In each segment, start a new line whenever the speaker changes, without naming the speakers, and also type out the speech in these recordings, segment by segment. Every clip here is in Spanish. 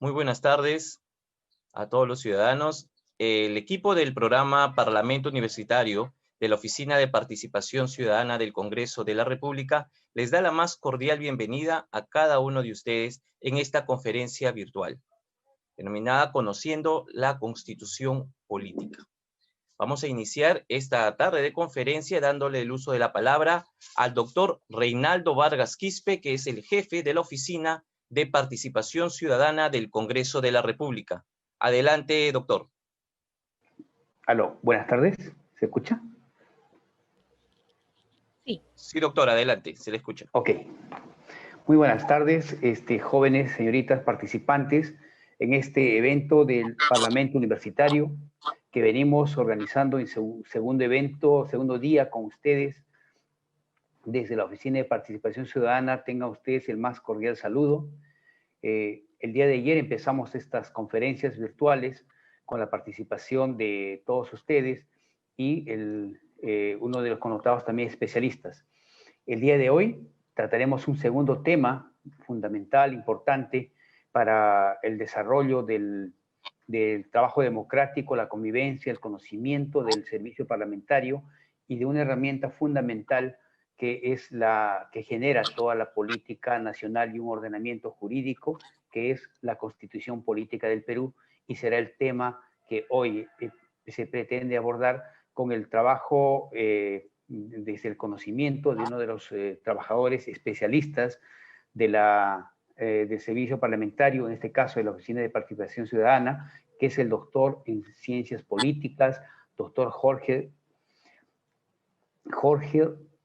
Muy buenas tardes a todos los ciudadanos. El equipo del programa Parlamento Universitario de la Oficina de Participación Ciudadana del Congreso de la República les da la más cordial bienvenida a cada uno de ustedes en esta conferencia virtual, denominada Conociendo la Constitución Política. Vamos a iniciar esta tarde de conferencia dándole el uso de la palabra al doctor Reinaldo Vargas Quispe, que es el jefe de la Oficina de Participación Ciudadana del Congreso de la República. Adelante, doctor.
Aló, buenas tardes. ¿Se escucha?
Sí.
Sí, doctor, adelante, se le escucha.
Ok. Muy buenas tardes, jóvenes, señoritas, participantes en este evento del Parlamento Universitario que venimos organizando en su segundo día con ustedes. Desde la Oficina de Participación Ciudadana, tengan ustedes el más cordial saludo. El día de ayer empezamos estas conferencias virtuales con la participación de todos ustedes y uno de los connotados también especialistas. El día de hoy trataremos un segundo tema fundamental, importante para el desarrollo del trabajo democrático, la convivencia, el conocimiento del servicio parlamentario y de una herramienta fundamental que es la que genera toda la política nacional y un ordenamiento jurídico, que es la Constitución Política del Perú, y será el tema que hoy se pretende abordar con el trabajo desde el conocimiento de uno de los trabajadores especialistas del servicio parlamentario, en este caso de la Oficina de Participación Ciudadana, que es el doctor en Ciencias Políticas, doctor Jorge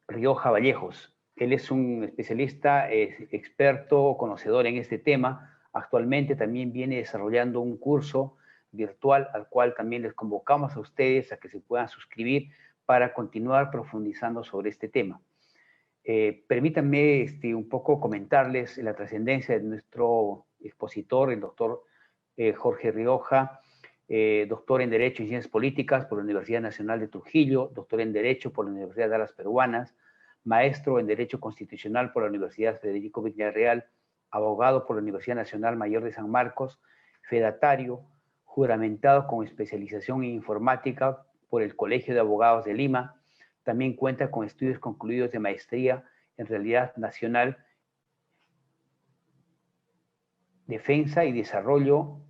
Rioja Vallejos. Él es un especialista, experto, conocedor en este tema. Actualmente también viene desarrollando un curso virtual al cual también les convocamos a ustedes a que se puedan suscribir para continuar profundizando sobre este tema. Permítanme un poco comentarles la trascendencia de nuestro expositor, el doctor Jorge Rioja, doctor en Derecho y Ciencias Políticas por la Universidad Nacional de Trujillo, doctor en Derecho por la Universidad de las Peruanas, maestro en Derecho Constitucional por la Universidad Federico Villarreal, abogado por la Universidad Nacional Mayor de San Marcos, fedatario, juramentado con especialización en informática por el Colegio de Abogados de Lima. También cuenta con estudios concluidos de maestría en Realidad Nacional, Defensa y Desarrollo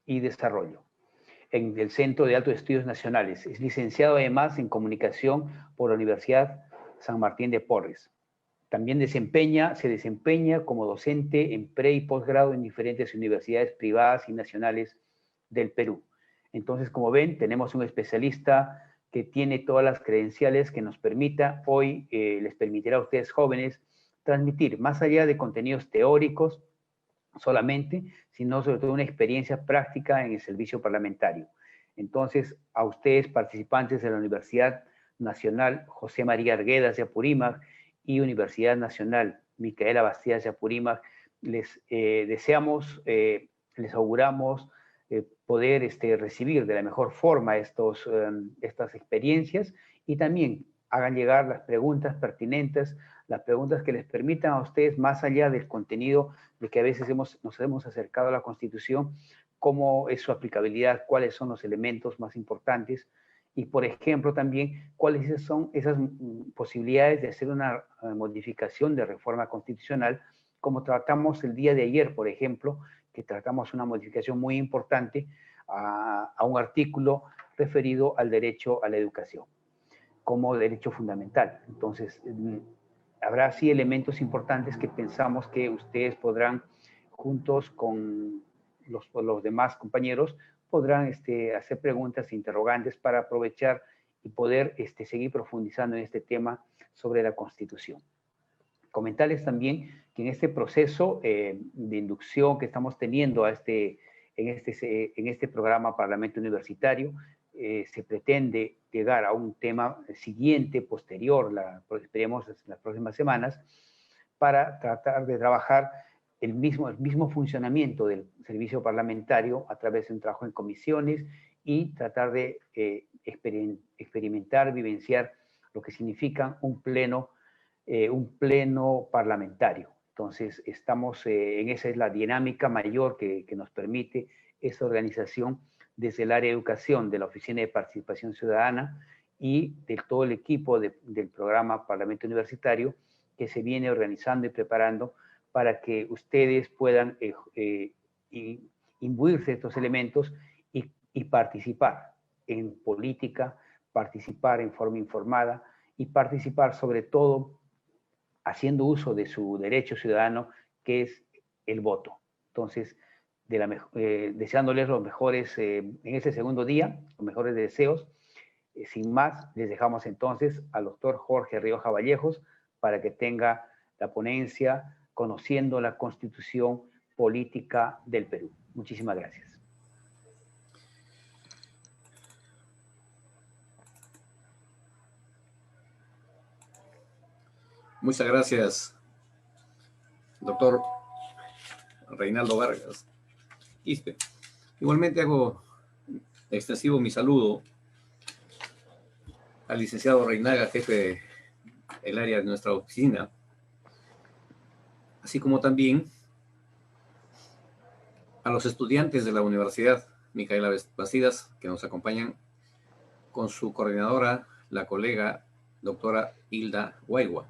en el Centro de Altos Estudios Nacionales. Es licenciado además en Comunicación por la Universidad San Martín de Porres. También se desempeña como docente en pre y posgrado en diferentes universidades privadas y nacionales del Perú. Entonces, como ven, tenemos un especialista que tiene todas las credenciales que nos permita hoy, les permitirá a ustedes jóvenes transmitir más allá de contenidos teóricos solamente, sino sobre todo una experiencia práctica en el servicio parlamentario. Entonces, a ustedes, participantes de la Universidad Nacional José María Arguedas de Apurímac y Universidad Nacional Micaela Bastidas de Apurímac, les deseamos, les auguramos poder recibir de la mejor forma estas experiencias y también hagan llegar las preguntas pertinentes, las preguntas que les permitan a ustedes, más allá del contenido de que a veces nos hemos acercado a la Constitución, cómo es su aplicabilidad, cuáles son los elementos más importantes y, por ejemplo, también cuáles son esas posibilidades de hacer una modificación de reforma constitucional, como tratamos el día de ayer, por ejemplo, que tratamos una modificación muy importante a un artículo referido al derecho a la educación como derecho fundamental. Entonces, habrá así elementos importantes que pensamos que ustedes podrán, juntos con los demás compañeros, podrán hacer preguntas e interrogantes para aprovechar y poder seguir profundizando en este tema sobre la Constitución. Comentarles también que en este proceso de inducción que estamos teniendo en este programa Parlamento Universitario, se pretende llegar a un tema siguiente, posterior, esperemos en las próximas semanas, para tratar de trabajar el mismo funcionamiento del servicio parlamentario a través de un trabajo en comisiones y tratar de experimentar, vivenciar lo que significa un pleno parlamentario. Entonces, estamos en esa es la dinámica mayor que nos permite esta organización desde el área de educación de la Oficina de Participación Ciudadana y de todo el equipo del programa Parlamento Universitario que se viene organizando y preparando para que ustedes puedan imbuirse de estos elementos y participar en política, participar en forma informada y participar sobre todo haciendo uso de su derecho ciudadano, que es el voto. Entonces, deseándoles los mejores, en este segundo día, los mejores deseos. Sin más, les dejamos entonces al doctor Jorge Rioja Vallejos para que tenga la ponencia conociendo la Constitución Política del Perú. Muchísimas gracias.
Muchas gracias, doctor Reinaldo Vargas Quispe. Igualmente hago extensivo mi saludo al licenciado Reinaga, jefe del área de nuestra oficina, así como también a los estudiantes de la Universidad Micaela Bastidas, que nos acompañan con su coordinadora, la colega doctora Hilda Guaigua,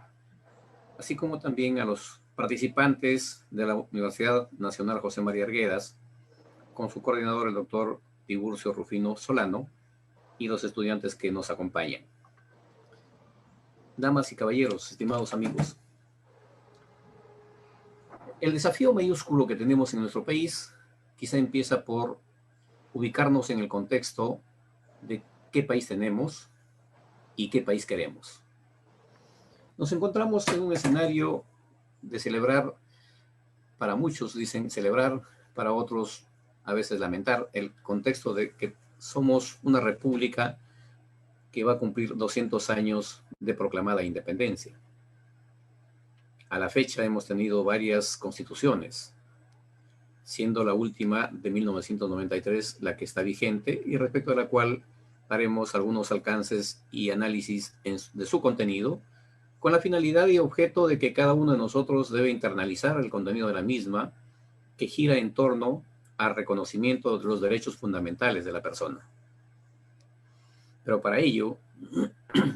así como también a los participantes de la Universidad Nacional José María Arguedas, con su coordinador, el doctor Tiburcio Rufino Solano, y los estudiantes que nos acompañan. Damas y caballeros, estimados amigos, el desafío mayúsculo que tenemos en nuestro país quizá empieza por ubicarnos en el contexto de qué país tenemos y qué país queremos. Nos encontramos en un escenario de celebrar, para muchos dicen celebrar, para otros a veces lamentar, el contexto de que somos una república que va a cumplir 200 años de proclamada independencia. A la fecha hemos tenido varias constituciones, siendo la última de 1993 la que está vigente y respecto a la cual haremos algunos alcances y análisis de su contenido, con la finalidad y objeto de que cada uno de nosotros debe internalizar el contenido de la misma, que gira en torno al reconocimiento de los derechos fundamentales de la persona. Pero para ello,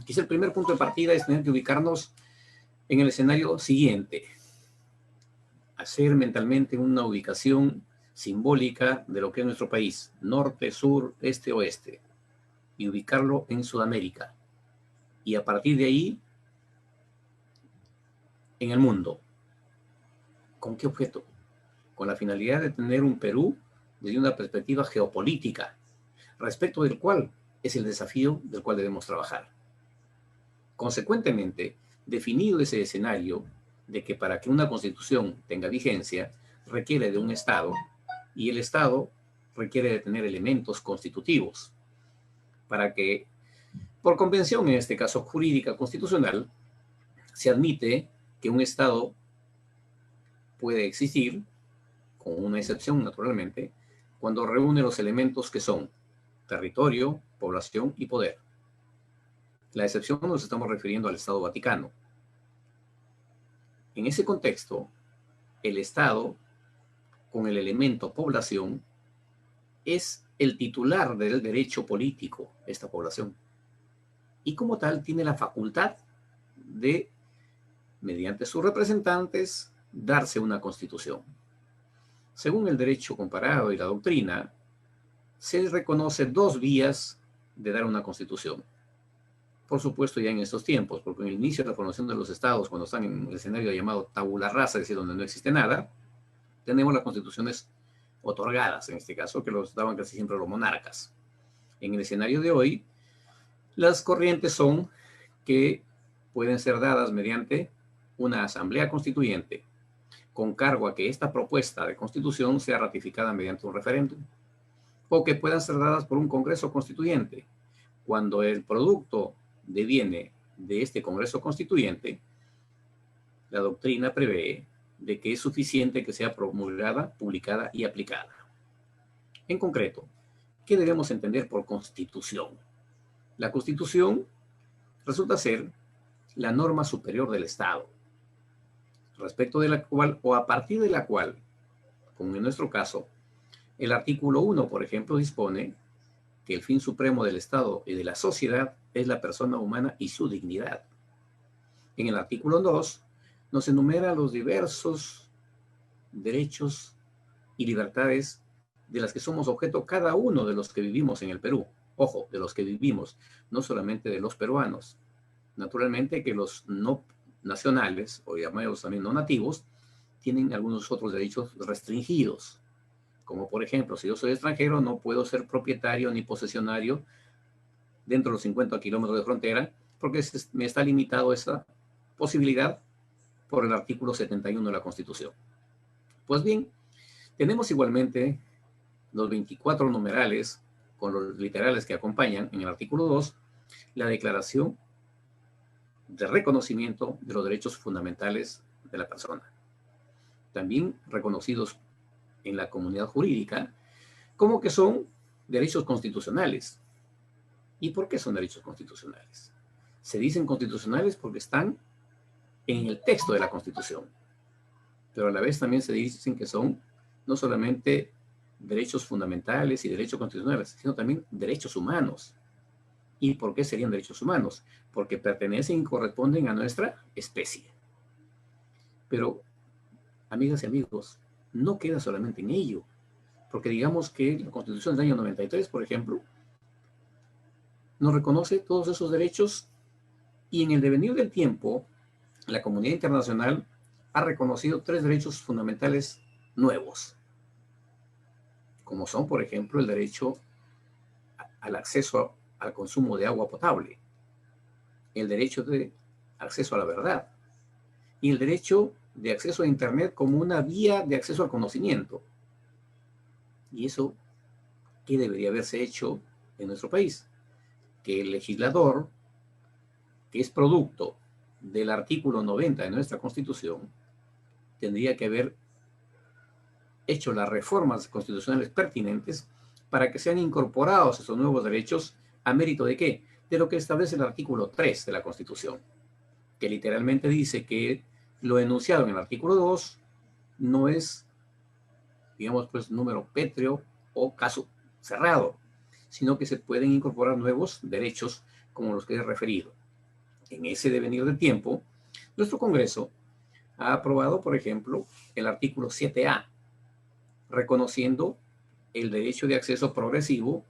quizá el primer punto de partida es tener que ubicarnos en el escenario siguiente. Hacer mentalmente una ubicación simbólica de lo que es nuestro país, norte, sur, este, oeste, y ubicarlo en Sudamérica. Y a partir de ahí, en el mundo. ¿Con qué objeto? Con la finalidad de tener un Perú desde una perspectiva geopolítica, respecto del cual es el desafío del cual debemos trabajar. Consecuentemente, definido ese escenario de que para que una constitución tenga vigencia, requiere de un Estado, y el Estado requiere de tener elementos constitutivos, para que, por convención, en este caso jurídica constitucional, se admite que un Estado puede existir, con una excepción naturalmente, cuando reúne los elementos que son territorio, población y poder. La excepción nos estamos refiriendo al Estado Vaticano. En ese contexto, el Estado, con el elemento población, es el titular del derecho político, esta población. Y como tal, tiene la facultad de, mediante sus representantes, darse una constitución. Según el derecho comparado y la doctrina, se reconoce dos vías de dar una constitución. Por supuesto, ya en estos tiempos, porque en el inicio de la formación de los estados, cuando están en el escenario llamado tabula rasa, es decir, donde no existe nada, tenemos las constituciones otorgadas, en este caso, que los daban casi siempre los monarcas. En el escenario de hoy, las corrientes son que pueden ser dadas mediante una asamblea constituyente, con cargo a que esta propuesta de constitución sea ratificada mediante un referéndum, o que puedan ser dadas por un congreso constituyente, cuando el producto deviene de este congreso constituyente, la doctrina prevé de que es suficiente que sea promulgada, publicada y aplicada. En concreto, ¿qué debemos entender por constitución? La constitución resulta ser la norma superior del Estado. respecto de la cual, o a partir de la cual, como en nuestro caso, el artículo 1, por ejemplo, dispone que el fin supremo del Estado y de la sociedad es la persona humana y su dignidad. En el artículo 2 nos enumera los diversos derechos y libertades de las que somos objeto cada uno de los que vivimos en el Perú. Ojo, de los que vivimos, no solamente de los peruanos. Naturalmente que los no nacionales, o llamados también no nativos, tienen algunos otros derechos restringidos. Como por ejemplo, si yo soy extranjero, no puedo ser propietario ni posesionario dentro de los 50 kilómetros de frontera, porque me está limitado esa posibilidad por el artículo 71 de la Constitución. Pues bien, tenemos igualmente los 24 numerales con los literales que acompañan en el artículo 2, la declaración de reconocimiento de los derechos fundamentales de la persona, también reconocidos en la comunidad jurídica como que son derechos constitucionales. ¿Y por qué son derechos constitucionales? Se dicen constitucionales porque están en el texto de la Constitución, pero a la vez también se dicen que son no solamente derechos fundamentales y derechos constitucionales, sino también derechos humanos. ¿Y por qué serían derechos humanos? Porque pertenecen y corresponden a nuestra especie. Pero, amigas y amigos, no queda solamente en ello, porque digamos que la Constitución del año 93, por ejemplo, nos reconoce todos esos derechos y en el devenir del tiempo, la comunidad internacional ha reconocido 3 derechos fundamentales nuevos, como son, por ejemplo, el derecho al acceso al consumo de agua potable, el derecho de acceso a la verdad y el derecho de acceso a Internet como una vía de acceso al conocimiento. ¿Y eso qué debería haberse hecho en nuestro país? Que el legislador, que es producto del artículo 90 de nuestra Constitución, tendría que haber hecho las reformas constitucionales pertinentes para que sean incorporados estos nuevos derechos a mérito de ¿qué? De lo que establece el artículo 3 de la Constitución, que literalmente dice que lo enunciado en el artículo 2 no es, digamos, pues número pétreo o caso cerrado, sino que se pueden incorporar nuevos derechos como los que he referido. En ese devenir del tiempo, nuestro Congreso ha aprobado, por ejemplo, el artículo 7A, reconociendo el derecho de acceso progresivo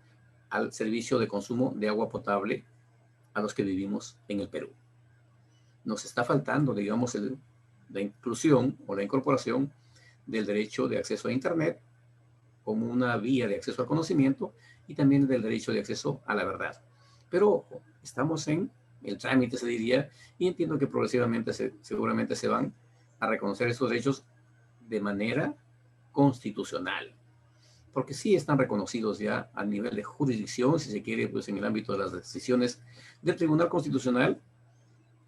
al servicio de consumo de agua potable a los que vivimos en el Perú. Nos está faltando, digamos, la inclusión o la incorporación del derecho de acceso a Internet como una vía de acceso al conocimiento y también del derecho de acceso a la verdad. Pero ojo, estamos en el trámite, se diría, y entiendo que progresivamente seguramente se van a reconocer estos derechos de manera constitucional, porque sí están reconocidos ya a nivel de jurisdicción, si se quiere, pues en el ámbito de las decisiones del Tribunal Constitucional,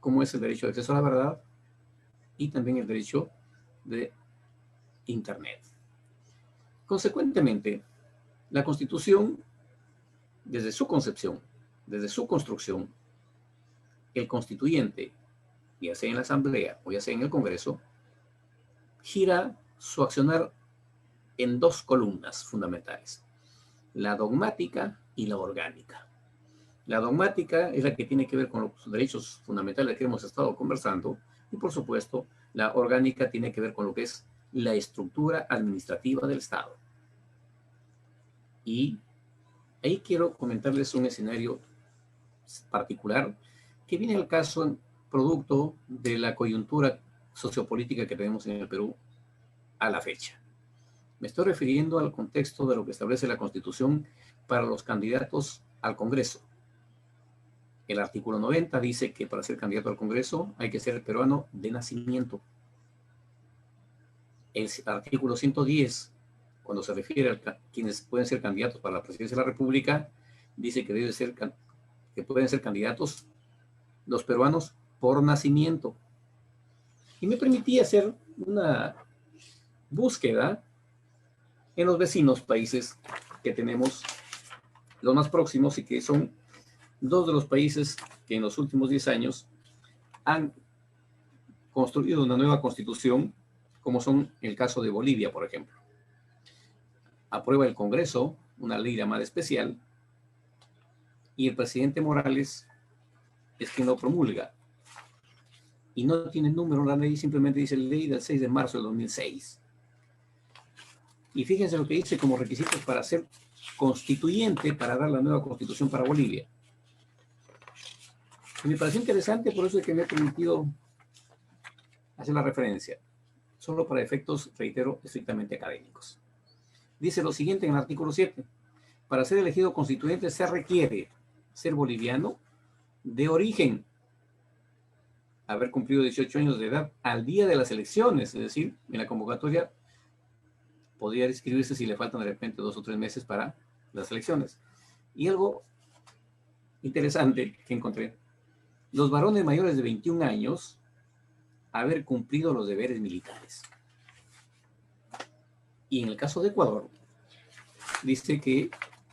como es el derecho de acceso a la verdad y también el derecho de Internet. Consecuentemente, la Constitución, desde su concepción, desde su construcción, el constituyente, ya sea en la Asamblea o ya sea en el Congreso, gira su accionar en 2 columnas fundamentales, la dogmática y la orgánica. La dogmática es la que tiene que ver con los derechos fundamentales que hemos estado conversando y, por supuesto, la orgánica tiene que ver con lo que es la estructura administrativa del Estado. Y ahí quiero comentarles un escenario particular que viene al caso producto de la coyuntura sociopolítica que tenemos en el Perú a la fecha. Me estoy refiriendo al contexto de lo que establece la Constitución para los candidatos al Congreso. El artículo 90 dice que para ser candidato al Congreso hay que ser peruano de nacimiento. El artículo 110, cuando se refiere a quienes pueden ser candidatos para la presidencia de la República, dice que pueden ser candidatos los peruanos por nacimiento. Y me permití hacer una búsqueda en los vecinos países que tenemos, los más próximos, y que son 2 de los países que en los últimos 10 años han construido una nueva constitución, como son el caso de Bolivia, por ejemplo. Aprueba el Congreso una ley llamada especial y el presidente Morales es quien lo promulga. Y no tiene número la ley, simplemente dice ley del 6 de marzo del 2006. Y fíjense lo que dice como requisitos para ser constituyente, para dar la nueva constitución para Bolivia. Y me pareció interesante, por eso es que me he permitido hacer la referencia. Solo para efectos, reitero, estrictamente académicos. Dice lo siguiente en el artículo 7. Para ser elegido constituyente se requiere ser boliviano de origen, haber cumplido 18 años de edad al día de las elecciones, es decir, en la convocatoria podría inscribirse si le faltan de repente 2 o 3 meses para las elecciones. Y algo interesante que encontré, los varones mayores de 21 años haber cumplido los deberes militares. Y en el caso de Ecuador, dice que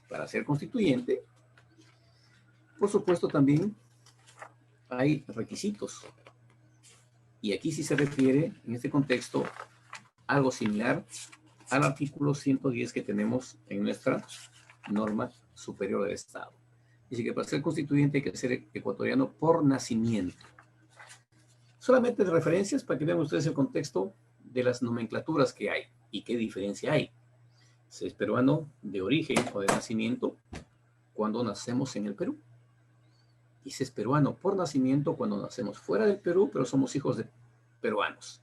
para ser constituyente, por supuesto también hay requisitos. Y aquí sí se refiere, en este contexto, algo similar al artículo 110 que tenemos en nuestra norma superior del Estado. Dice que para ser constituyente hay que ser ecuatoriano por nacimiento. Solamente de referencias para que vean ustedes el contexto de las nomenclaturas que hay y qué diferencia hay. Se es peruano de origen o de nacimiento cuando nacemos en el Perú. Y se es peruano por nacimiento cuando nacemos fuera del Perú, pero somos hijos de peruanos.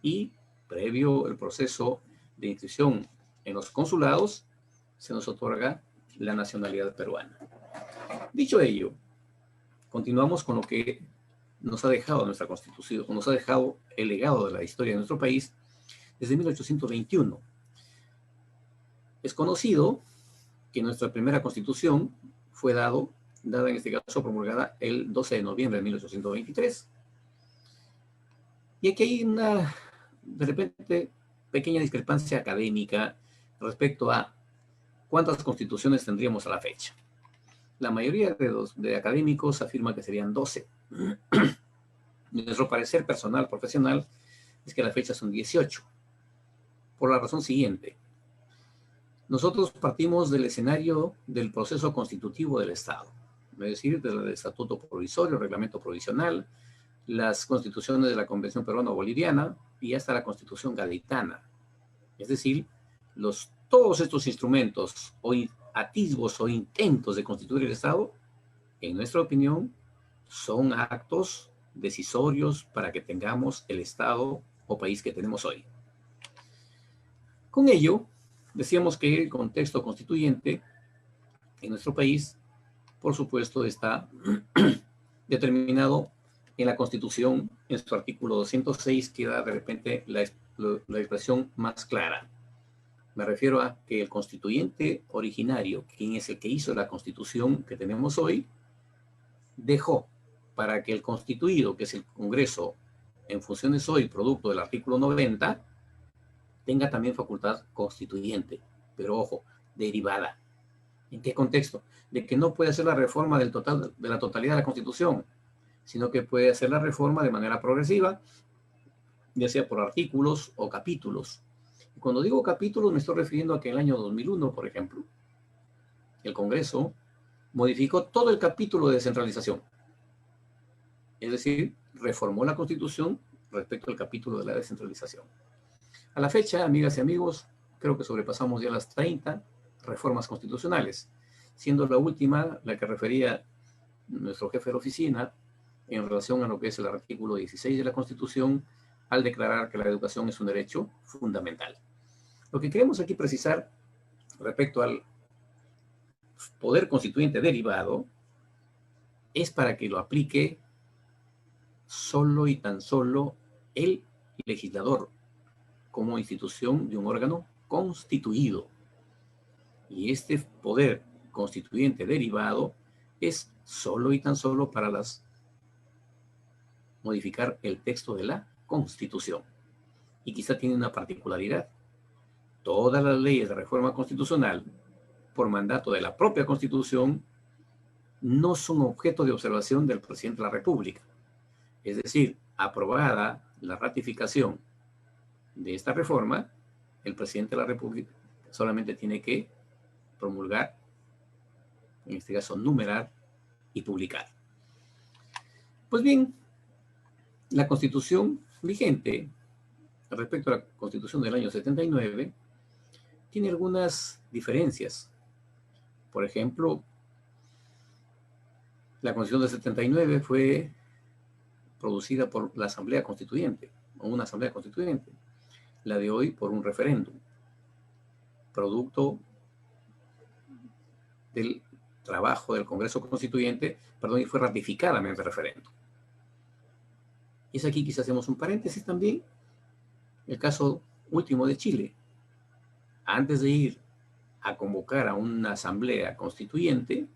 Y previo el proceso de inscripción en los consulados, se nos otorga la nacionalidad peruana. Dicho ello, continuamos con lo que nos ha dejado nuestra Constitución, o nos ha dejado el legado de la historia de nuestro país desde 1821. Es conocido que nuestra primera Constitución fue dada en este caso promulgada el 12 de noviembre de 1823. Y aquí hay una, de repente, pequeña discrepancia académica respecto a cuántas constituciones tendríamos a la fecha. La mayoría de académicos afirma que serían 12. Nuestro parecer personal, profesional, es que la fecha son 18. Por la razón siguiente. Nosotros partimos del escenario del proceso constitutivo del Estado, es decir, del estatuto provisorio, reglamento provisional, las constituciones de la Convención Peruano-Boliviana y hasta la Constitución Gaditana. Es decir, todos estos instrumentos o atisbos o intentos de constituir el Estado, en nuestra opinión, son actos decisorios para que tengamos el Estado o país que tenemos hoy. Con ello, decíamos que el contexto constituyente en nuestro país, por supuesto, está determinado en la Constitución, en su artículo 206, que da de repente la expresión más clara. Me refiero a que el constituyente originario, quien es el que hizo la Constitución que tenemos hoy, dejó para que el constituido, que es el Congreso en funciones hoy, producto del artículo 90, tenga también facultad constituyente, pero ojo, derivada. ¿En qué contexto? De que no puede hacer la reforma de la totalidad de la Constitución, sino que puede hacer la reforma de manera progresiva, ya sea por artículos o capítulos. Y cuando digo capítulos me estoy refiriendo a que en el año 2001, por ejemplo, el Congreso modificó todo el capítulo de descentralización. Es decir, reformó la Constitución respecto al capítulo de la descentralización. A la fecha, amigas y amigos, creo que sobrepasamos ya las 30 reformas constitucionales, siendo la última la que refería nuestro jefe de la oficina en relación a lo que es el artículo 16 de la Constitución, al declarar que la educación es un derecho fundamental. Lo que queremos aquí precisar respecto al poder constituyente derivado es para que lo aplique solo y tan solo el legislador como institución de un órgano constituido. Y este poder constituyente derivado es solo y tan solo para modificar el texto de la Constitución. Y quizá tiene una particularidad. Todas las leyes de reforma constitucional, por mandato de la propia Constitución, no son objeto de observación del presidente de la República. Es decir, aprobada la ratificación de esta reforma, el presidente de la República solamente tiene que promulgar, en este caso numerar y publicar. Pues bien, la Constitución vigente, respecto a la Constitución del año 79, tiene algunas diferencias. Por ejemplo, la Constitución del 79 fue producida por la Asamblea Constituyente, o una Asamblea Constituyente. La de hoy por un referéndum, producto del trabajo del Congreso Constituyente, y fue ratificada mediante referéndum. Y es aquí quizás hacemos un paréntesis también, el caso último de Chile. Antes de ir a convocar a una asamblea constituyente,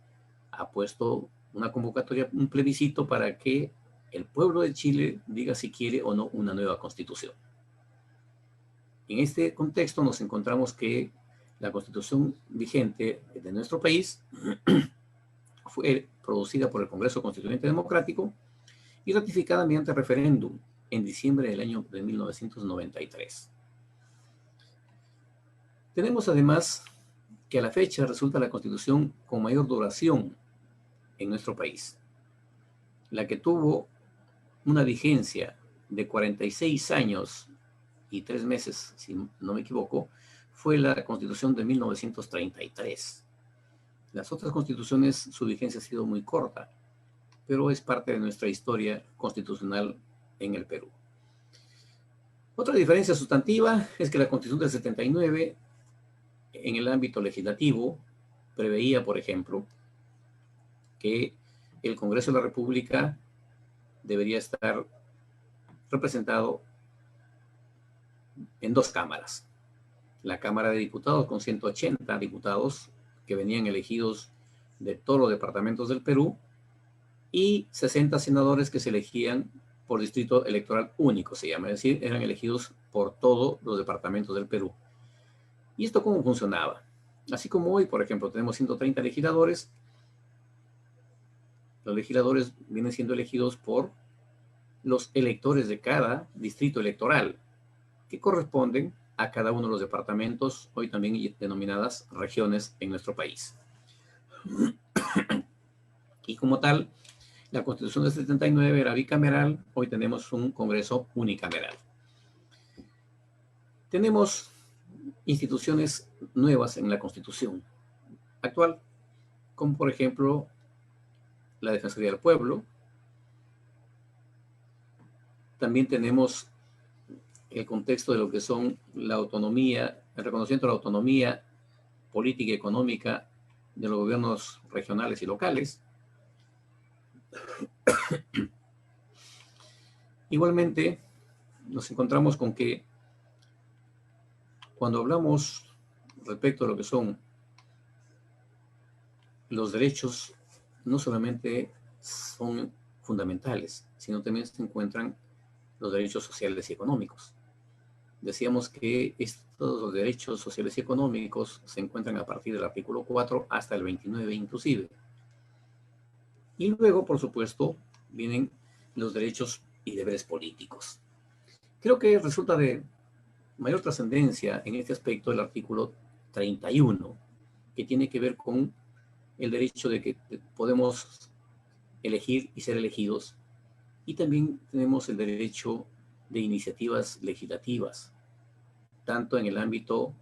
ha puesto una convocatoria, un plebiscito para que el pueblo de Chile diga si quiere o no una nueva constitución. En este contexto nos encontramos que la constitución vigente de nuestro país fue producida por el Congreso Constituyente Democrático y ratificada mediante referéndum en diciembre del año de 1993. Tenemos además que a la fecha resulta la constitución con mayor duración en nuestro país. La que tuvo una vigencia de 46 años y 3 meses, si no me equivoco, fue la Constitución de 1933. Las otras constituciones, su vigencia ha sido muy corta, pero es parte de nuestra historia constitucional en el Perú. Otra diferencia sustantiva es que la Constitución del 79, en el ámbito legislativo, preveía, por ejemplo, que el Congreso de la República debería estar representado en 2 cámaras. La Cámara de Diputados con 180 diputados que venían elegidos de todos los departamentos del Perú y 60 senadores que se elegían por distrito electoral único, se llama, es decir, eran elegidos por todos los departamentos del Perú. ¿Y esto cómo funcionaba? Así como hoy, por ejemplo, tenemos 130 legisladores, los legisladores vienen siendo elegidos por los electores de cada distrito electoral, que corresponden a cada uno de los departamentos, hoy también denominadas regiones en nuestro país. Y como tal, la Constitución del 79 era bicameral, hoy tenemos un Congreso unicameral. Tenemos instituciones nuevas en la Constitución actual, como por ejemplo la Defensoría del Pueblo. También tenemos el contexto de lo que son la autonomía, el reconocimiento de la autonomía política y económica de los gobiernos regionales y locales. Igualmente, nos encontramos con que cuando hablamos respecto a lo que son los derechos, no solamente son fundamentales, sino también se encuentran los derechos sociales y económicos. Decíamos que estos derechos sociales y económicos se encuentran a partir del artículo 4 hasta el 29 inclusive. Y luego, por supuesto, vienen los derechos y deberes políticos. Creo que resulta de mayor trascendencia en este aspecto el artículo 31, que tiene que ver con el derecho de que podemos elegir y ser elegidos, y también tenemos el derecho de iniciativas legislativas, tanto en el ámbito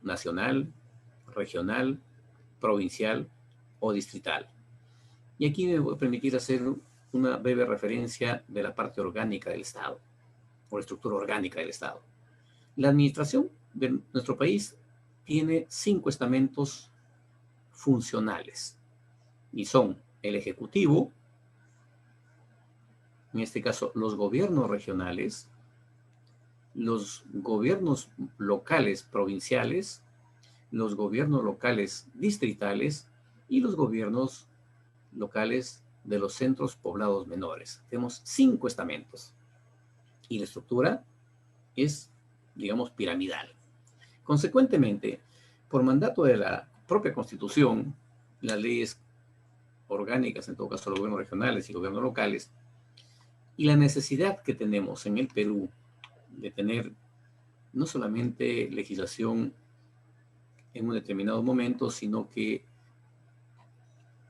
nacional, regional, provincial o distrital. Y aquí me voy a permitir hacer una breve referencia de la parte orgánica del Estado, o la estructura orgánica del Estado. La administración de nuestro país tiene 5 estamentos funcionales, y son el Ejecutivo, en este caso los gobiernos regionales, los gobiernos locales provinciales, los gobiernos locales distritales y los gobiernos locales de los centros poblados menores. Tenemos 5 estamentos y la estructura es, digamos, piramidal. Consecuentemente, por mandato de la propia Constitución, las leyes orgánicas, en todo caso los gobiernos regionales y gobiernos locales, Y la necesidad que tenemos en el Perú de tener no solamente legislación en un determinado momento, sino que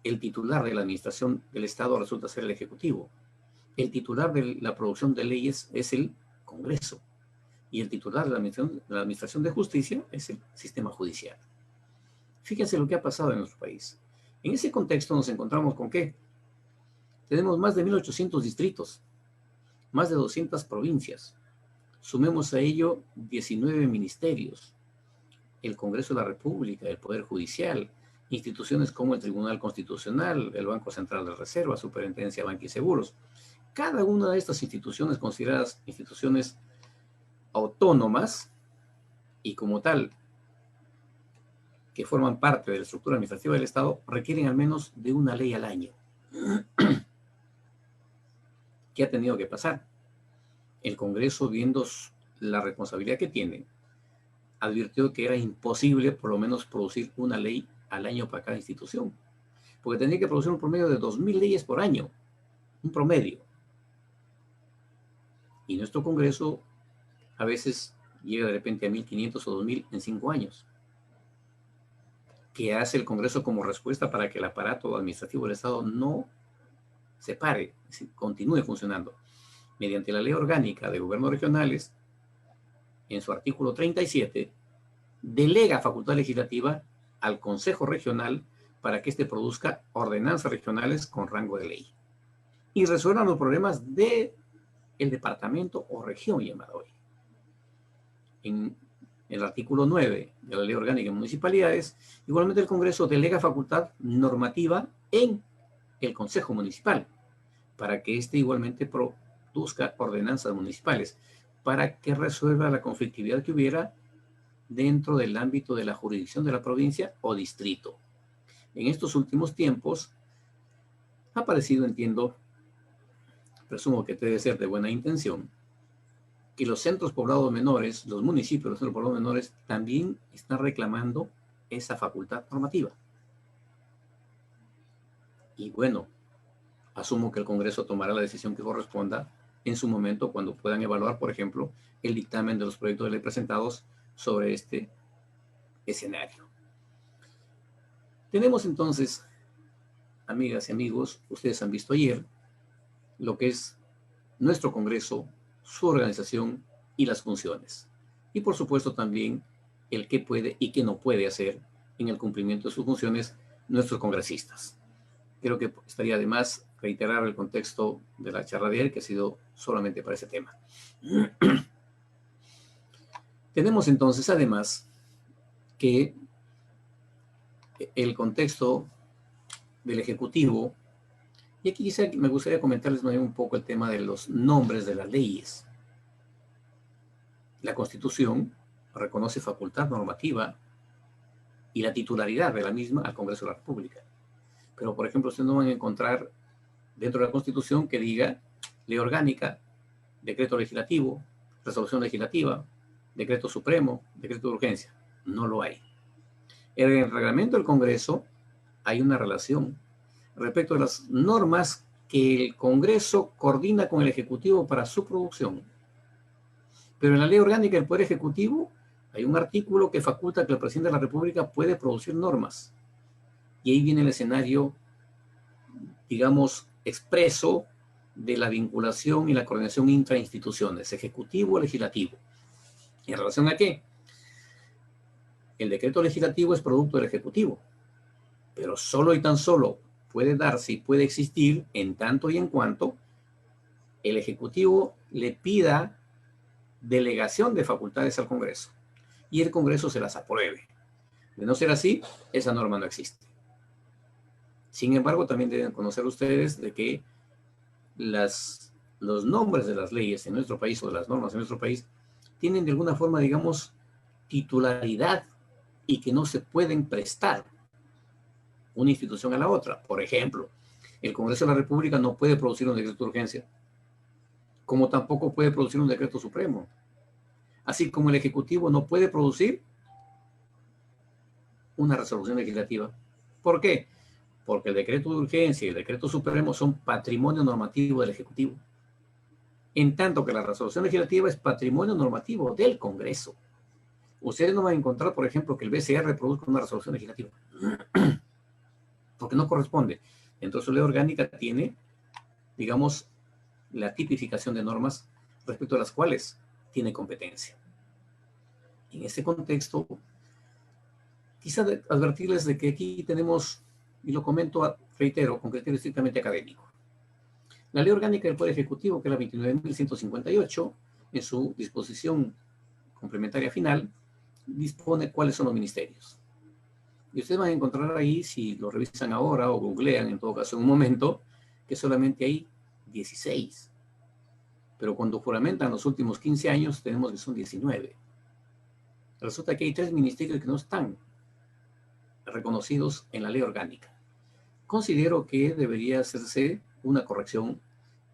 el titular de la administración del Estado resulta ser el Ejecutivo. El titular de la producción de leyes es el Congreso. Y el titular de la administración de justicia es el sistema judicial. Fíjense lo que ha pasado en nuestro país. En ese contexto nos encontramos con ¿qué? Tenemos más de 1.800 distritos, más de 200 provincias. Sumemos a ello 19 ministerios, el Congreso de la República, el Poder Judicial, instituciones como el Tribunal Constitucional, el Banco Central de Reserva, Superintendencia de Banca y Seguros. Cada una de estas instituciones consideradas instituciones autónomas y como tal que forman parte de la estructura administrativa del Estado requieren al menos de una ley al año. ¿Qué ha tenido que pasar? El Congreso, viendo la responsabilidad que tiene, advirtió que era imposible por lo menos producir una ley al año para cada institución, porque tendría que producir un promedio de 2.000 leyes por año, un promedio. Y nuestro Congreso a veces llega de repente a 1.500 o 2.000 en 5 años. ¿Qué hace el Congreso como respuesta para que el aparato administrativo del Estado no se pare, continúe funcionando? Mediante la Ley Orgánica de Gobiernos Regionales, en su artículo 37, delega facultad legislativa al Consejo Regional para que éste produzca ordenanzas regionales con rango de ley y resuelvan los problemas del departamento o región llamada hoy. En el artículo 9 de la Ley Orgánica de Municipalidades, igualmente el Congreso delega facultad normativa en el Consejo Municipal para que éste igualmente produzca ordenanzas municipales para que resuelva la conflictividad que hubiera dentro del ámbito de la jurisdicción de la provincia o distrito. En estos últimos tiempos ha aparecido, entiendo, presumo que debe ser de buena intención, que los centros poblados menores, los municipios, los centros poblados menores, también están reclamando esa facultad normativa. Y bueno, asumo que el Congreso tomará la decisión que corresponda en su momento cuando puedan evaluar, por ejemplo, el dictamen de los proyectos de ley presentados sobre este escenario. Tenemos entonces, amigas y amigos, ustedes han visto ayer lo que es nuestro Congreso, su organización y las funciones. Y por supuesto también el qué puede y qué no puede hacer en el cumplimiento de sus funciones nuestros congresistas. Creo que estaría de más reiterar el contexto de la charla de ayer, que ha sido solamente para ese tema. Tenemos entonces además que el contexto del Ejecutivo, y aquí quizá me gustaría comentarles un poco el tema de los nombres de las leyes. La Constitución reconoce facultad normativa y la titularidad de la misma al Congreso de la República. Pero, por ejemplo, ustedes no van a encontrar dentro de la Constitución que diga ley orgánica, decreto legislativo, resolución legislativa, decreto supremo, decreto de urgencia. No lo hay. En el reglamento del Congreso hay una relación respecto a las normas que el Congreso coordina con el Ejecutivo para su producción. Pero en la ley orgánica del Poder Ejecutivo hay un artículo que faculta que el presidente de la República puede producir normas. Y ahí viene el escenario, digamos, expreso de la vinculación y la coordinación intrainstituciones, ejecutivo-legislativo. ¿En relación a qué? El decreto legislativo es producto del Ejecutivo, pero solo y tan solo puede darse y puede existir en tanto y en cuanto el Ejecutivo le pida delegación de facultades al Congreso y el Congreso se las apruebe. De no ser así, esa norma no existe. Sin embargo, también deben conocer ustedes de que los nombres de las leyes en nuestro país o de las normas en nuestro país tienen de alguna forma, digamos, titularidad y que no se pueden prestar una institución a la otra. Por ejemplo, el Congreso de la República no puede producir un decreto de urgencia, como tampoco puede producir un decreto supremo. Así como el Ejecutivo no puede producir una resolución legislativa. ¿Por qué? Porque el decreto de urgencia y el decreto supremo son patrimonio normativo del Ejecutivo. en tanto que la resolución legislativa es patrimonio normativo del Congreso. Ustedes no van a encontrar, por ejemplo, que el BCR produzca una resolución legislativa, porque no corresponde. Entonces, su ley orgánica tiene, digamos, la tipificación de normas respecto a las cuales tiene competencia. En este contexto, quizá advertirles de que aquí tenemos, y lo comento, reitero, con criterio estrictamente académico. La Ley Orgánica del Poder Ejecutivo, que es la 29.158, en su disposición complementaria final, dispone cuáles son los ministerios. Y ustedes van a encontrar ahí, si lo revisan ahora o googlean, en todo caso en un momento, que solamente hay 16. Pero cuando juramentan los últimos 15 años, tenemos que son 19. Resulta que hay 3 ministerios que no están reconocidos en la ley orgánica. Considero que debería hacerse una corrección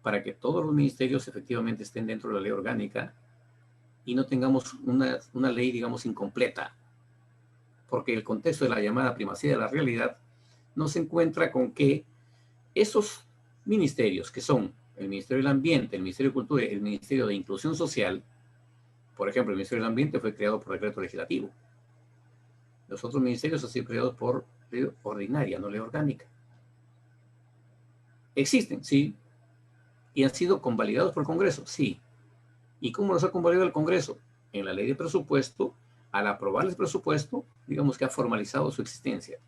para que todos los ministerios efectivamente estén dentro de la ley orgánica y no tengamos una ley, digamos, incompleta, porque el contexto de la llamada primacía de la realidad nos encuentra con que esos ministerios, que son el Ministerio del Ambiente, el Ministerio de Cultura y el Ministerio de Inclusión Social, por ejemplo, el Ministerio del Ambiente fue creado por decreto legislativo. Los otros ministerios han sido creados por ley ordinaria, no ley orgánica. Existen, sí, y han sido convalidados por el Congreso, sí. ¿Y cómo los ha convalidado el Congreso? En la ley de presupuesto, al aprobar el presupuesto, digamos que ha formalizado su existencia.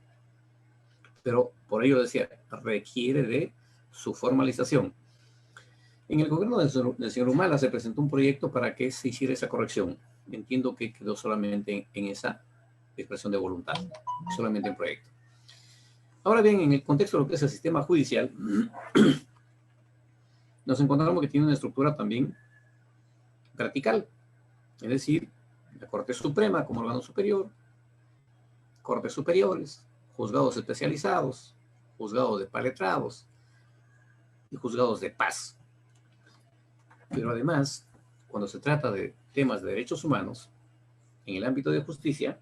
Pero por ello decía, requiere de su formalización. En el gobierno del señor Humala se presentó un proyecto para que se hiciera esa corrección. Entiendo que quedó solamente en esa expresión de voluntad, solamente en proyecto. Ahora bien, en el contexto de lo que es el sistema judicial, nos encontramos que tiene una estructura también vertical, es decir, la Corte Suprema como órgano superior, cortes superiores, juzgados especializados, juzgados de paletrados y juzgados de paz. Pero además, cuando se trata de temas de derechos humanos, en el ámbito de justicia,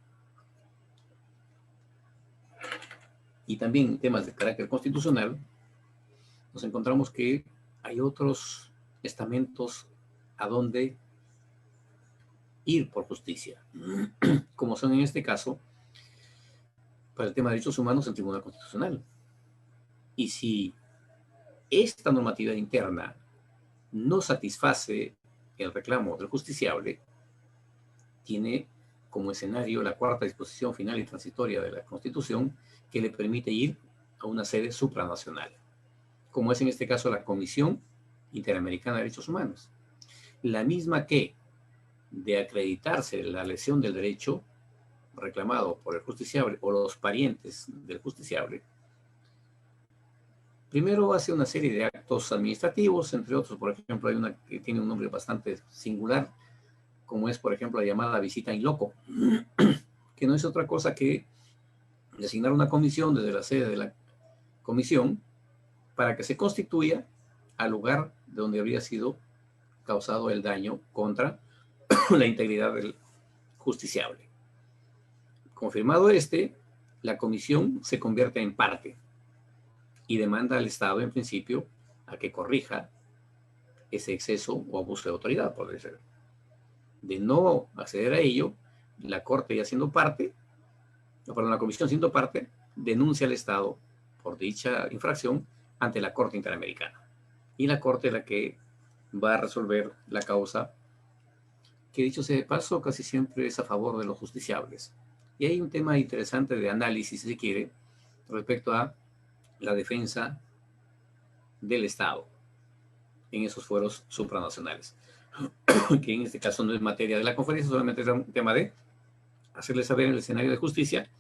y también temas de carácter constitucional, nos encontramos que hay otros estamentos a donde ir por justicia, como son en este caso, para el tema de derechos humanos, el Tribunal Constitucional. Y si esta normativa interna no satisface el reclamo del justiciable, tiene como escenario la cuarta disposición final y transitoria de la Constitución, que le permite ir a una sede supranacional, como es en este caso la Comisión Interamericana de Derechos Humanos, la misma que, de acreditarse la lesión del derecho reclamado por el justiciable o los parientes del justiciable, primero hace una serie de actos administrativos, entre otros, por ejemplo, hay una que tiene un nombre bastante singular, como es, por ejemplo, la llamada visita in loco, que no es otra cosa que designar una comisión desde la sede de la comisión para que se constituya al lugar de donde habría sido causado el daño contra la integridad del justiciable. Confirmado la comisión se convierte en parte y demanda al Estado, en principio, a que corrija ese exceso o abuso de autoridad, podría ser. De no acceder a ello, la Corte, ya siendo parte, la Comisión siendo parte, denuncia al Estado por dicha infracción ante la Corte Interamericana. Y la Corte es la que va a resolver la causa, que dicho sea de paso, casi siempre es a favor de los justiciables. Y hay un tema interesante de análisis, si se quiere, respecto a la defensa del Estado en esos fueros supranacionales, que en este caso no es materia de la conferencia, solamente es un tema de hacerles saber en el escenario de justicia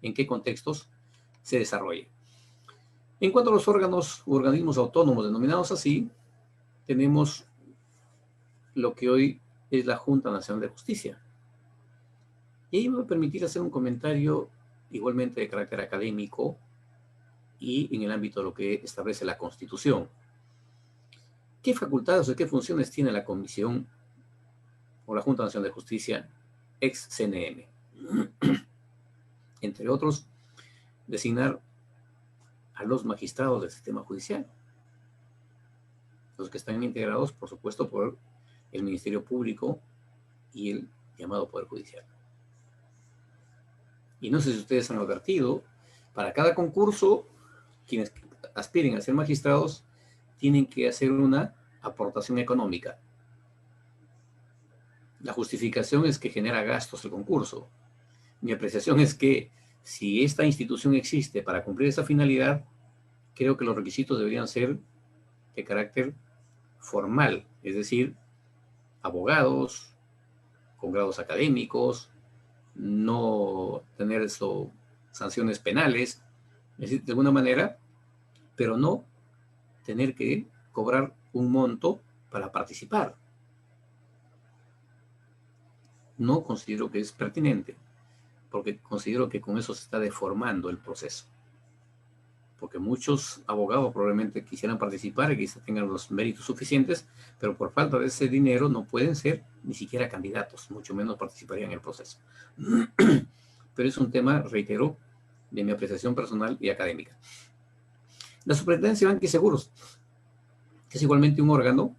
en qué contextos se desarrolla. En cuanto a los organismos autónomos denominados así, tenemos lo que hoy es la Junta Nacional de Justicia. Y ahí me voy a permitir hacer un comentario igualmente de carácter académico y en el ámbito de lo que establece la Constitución. ¿Qué facultades o qué funciones tiene la Comisión o la Junta Nacional de Justicia ex CNM? Entre otros, designar a los magistrados del sistema judicial. los que están integrados, por supuesto, por el Ministerio Público y el llamado Poder Judicial. Y no sé si ustedes han advertido, para cada concurso, quienes aspiren a ser magistrados tienen que hacer una aportación económica. La justificación es que genera gastos el concurso. Mi apreciación es que si esta institución existe para cumplir esa finalidad, creo que los requisitos deberían ser de carácter formal, es decir, abogados con grados académicos, no tener sanciones penales, es decir, de alguna manera, pero no tener que cobrar un monto para participar. No considero que es pertinente, porque considero que con eso se está deformando el proceso. Porque muchos abogados probablemente quisieran participar y quizás tengan los méritos suficientes, pero por falta de ese dinero no pueden ser ni siquiera candidatos, mucho menos participarían en el proceso. Pero es un tema, reitero, de mi apreciación personal y académica. La Superintendencia de Banca y Seguros, que es igualmente un órgano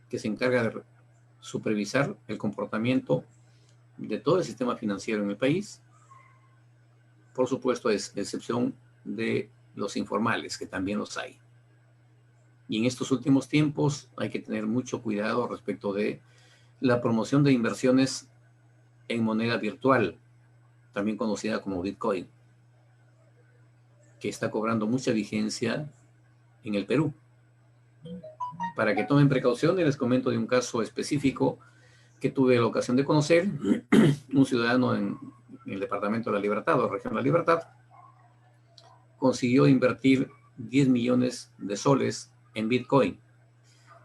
que se encarga de supervisar el comportamiento de todo el sistema financiero en el país, por supuesto, es excepción de los informales, que también los hay. Y en estos últimos tiempos hay que tener mucho cuidado respecto de la promoción de inversiones en moneda virtual, también conocida como Bitcoin, que está cobrando mucha vigencia en el Perú. Para que tomen precauciones, les comento de un caso específico que tuve la ocasión de conocer, un ciudadano en el departamento de La Libertad, o región de La Libertad, consiguió invertir 10 millones de soles en Bitcoin.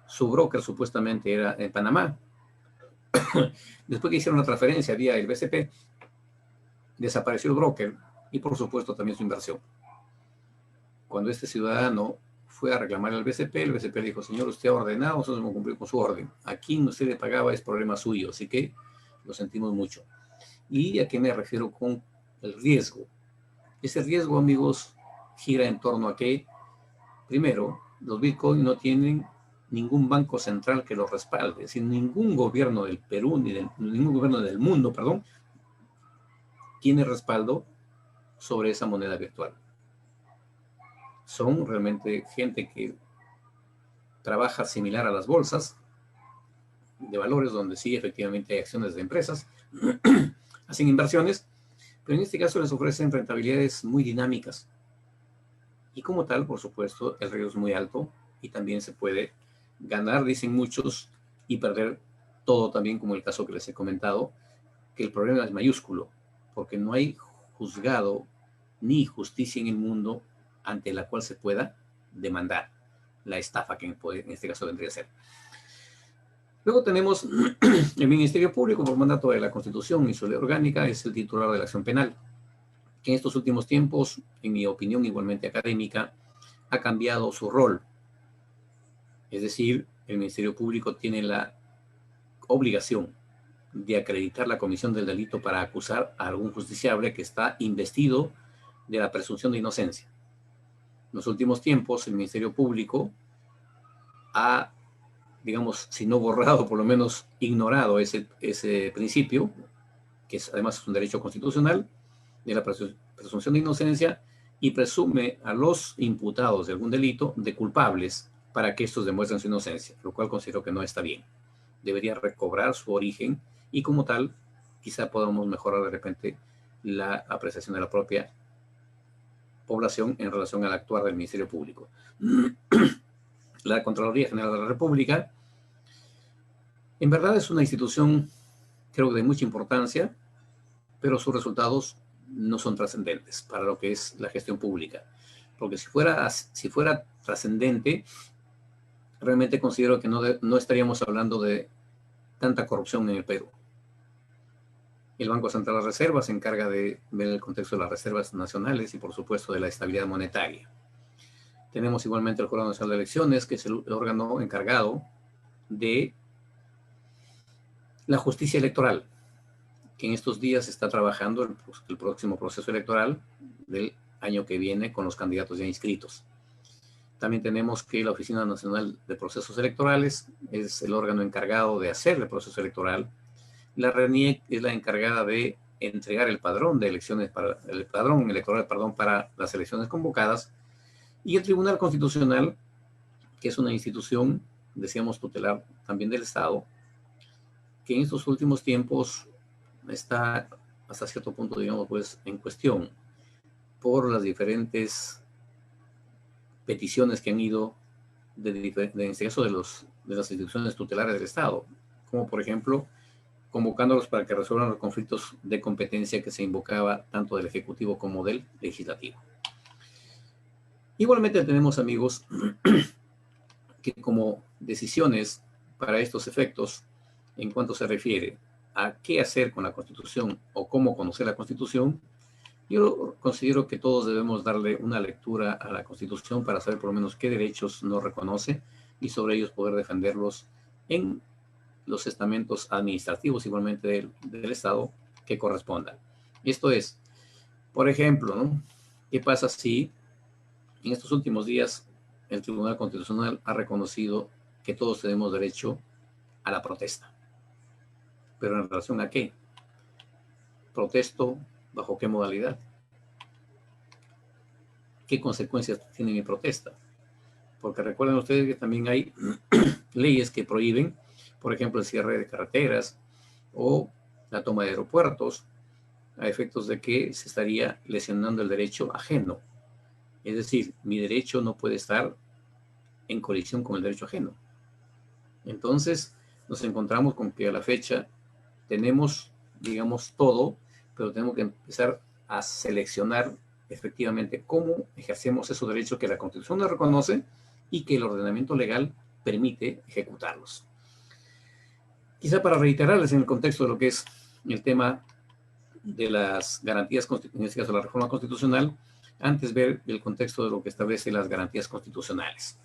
Su broker supuestamente era en Panamá. Después que hicieron la transferencia vía el BCP, desapareció el broker y por supuesto también su inversión. Cuando este ciudadano fue a reclamar al BCP, el BCP le dijo: señor, usted ha ordenado, nosotros hemos cumplido con su orden. Aquí no se le pagaba, es problema suyo, así que lo sentimos mucho. ¿Y a qué me refiero con el riesgo? Ese riesgo, amigos, gira en torno a que, primero, los Bitcoin no tienen ningún banco central que los respalde. Es decir, ningún gobierno del Perú, ningún gobierno del mundo, perdón, tiene respaldo sobre esa moneda virtual. Son realmente gente que trabaja similar a las bolsas de valores, donde sí efectivamente hay acciones de empresas, hacen inversiones, pero en este caso les ofrecen rentabilidades muy dinámicas. Y como tal, por supuesto, el riesgo es muy alto y también se puede ganar, dicen muchos, y perder todo también, como el caso que les he comentado, que el problema es mayúsculo, porque no hay juzgado ni justicia en el mundo ante la cual se pueda demandar la estafa, que en este caso vendría a ser. Luego tenemos el Ministerio Público, por mandato de la Constitución y su ley orgánica, es el titular de la acción penal, que en estos últimos tiempos, en mi opinión igualmente académica, ha cambiado su rol. Es decir, el Ministerio Público tiene la obligación de acreditar la comisión del delito para acusar a algún justiciable que está investido de la presunción de inocencia. En los últimos tiempos, el Ministerio Público ha, digamos, si no borrado, por lo menos ignorado ese principio, que además es un derecho constitucional, de la presunción de inocencia, y presume a los imputados de algún delito de culpables para que estos demuestren su inocencia, lo cual considero que no está bien. Debería recobrar su origen y como tal, quizá podamos mejorar de repente la apreciación de la propia población en relación al actuar del Ministerio Público. La Contraloría General de la República, en verdad es una institución, creo, de mucha importancia, pero sus resultados no son trascendentes para lo que es la gestión pública. Porque si fuera trascendente, realmente considero que no estaríamos hablando de tanta corrupción en el Perú. El Banco Central de Reserva se encarga de ver el contexto de las reservas nacionales y, por supuesto, de la estabilidad monetaria. Tenemos igualmente el Jurado Nacional de Elecciones, que es el órgano encargado de la justicia electoral, que en estos días está trabajando el próximo proceso electoral del año que viene con los candidatos ya inscritos. También tenemos que la Oficina Nacional de Procesos Electorales es el órgano encargado de hacer el proceso electoral. La RENIEC es la encargada de entregar el padrón de elecciones el padrón electoral, para las elecciones convocadas. Y el Tribunal Constitucional, que es una institución, decíamos, tutelar también del Estado, que en estos últimos tiempos está hasta cierto punto, digamos, pues, en cuestión por las diferentes peticiones que han ido en este caso de las instituciones tutelares del Estado, como por ejemplo convocándolos para que resuelvan los conflictos de competencia que se invocaba tanto del Ejecutivo como del Legislativo. Igualmente tenemos, amigos, que como decisiones para estos efectos, en cuanto se refiere a qué hacer con la Constitución o cómo conocer la Constitución, yo considero que todos debemos darle una lectura a la Constitución para saber por lo menos qué derechos nos reconoce y sobre ellos poder defenderlos en los estamentos administrativos igualmente del Estado que correspondan. Esto es, por ejemplo, ¿no? ¿Qué pasa si en estos últimos días el Tribunal Constitucional ha reconocido que todos tenemos derecho a la protesta? ¿Pero en relación a qué? ¿Protesto bajo qué modalidad? ¿Qué consecuencias tiene mi protesta? Porque recuerden ustedes que también hay leyes que prohíben, por ejemplo, el cierre de carreteras o la toma de aeropuertos, a efectos de que se estaría lesionando el derecho ajeno. Es decir, mi derecho no puede estar en colisión con el derecho ajeno. Entonces, nos encontramos con que a la fecha tenemos, digamos, todo, pero tenemos que empezar a seleccionar efectivamente cómo ejercemos esos derechos que la Constitución nos reconoce y que el ordenamiento legal permite ejecutarlos. Quizá para reiterarles en el contexto de lo que es el tema de las garantías, en este caso la reforma constitucional, antes ver el contexto de lo que establece las garantías constitucionales.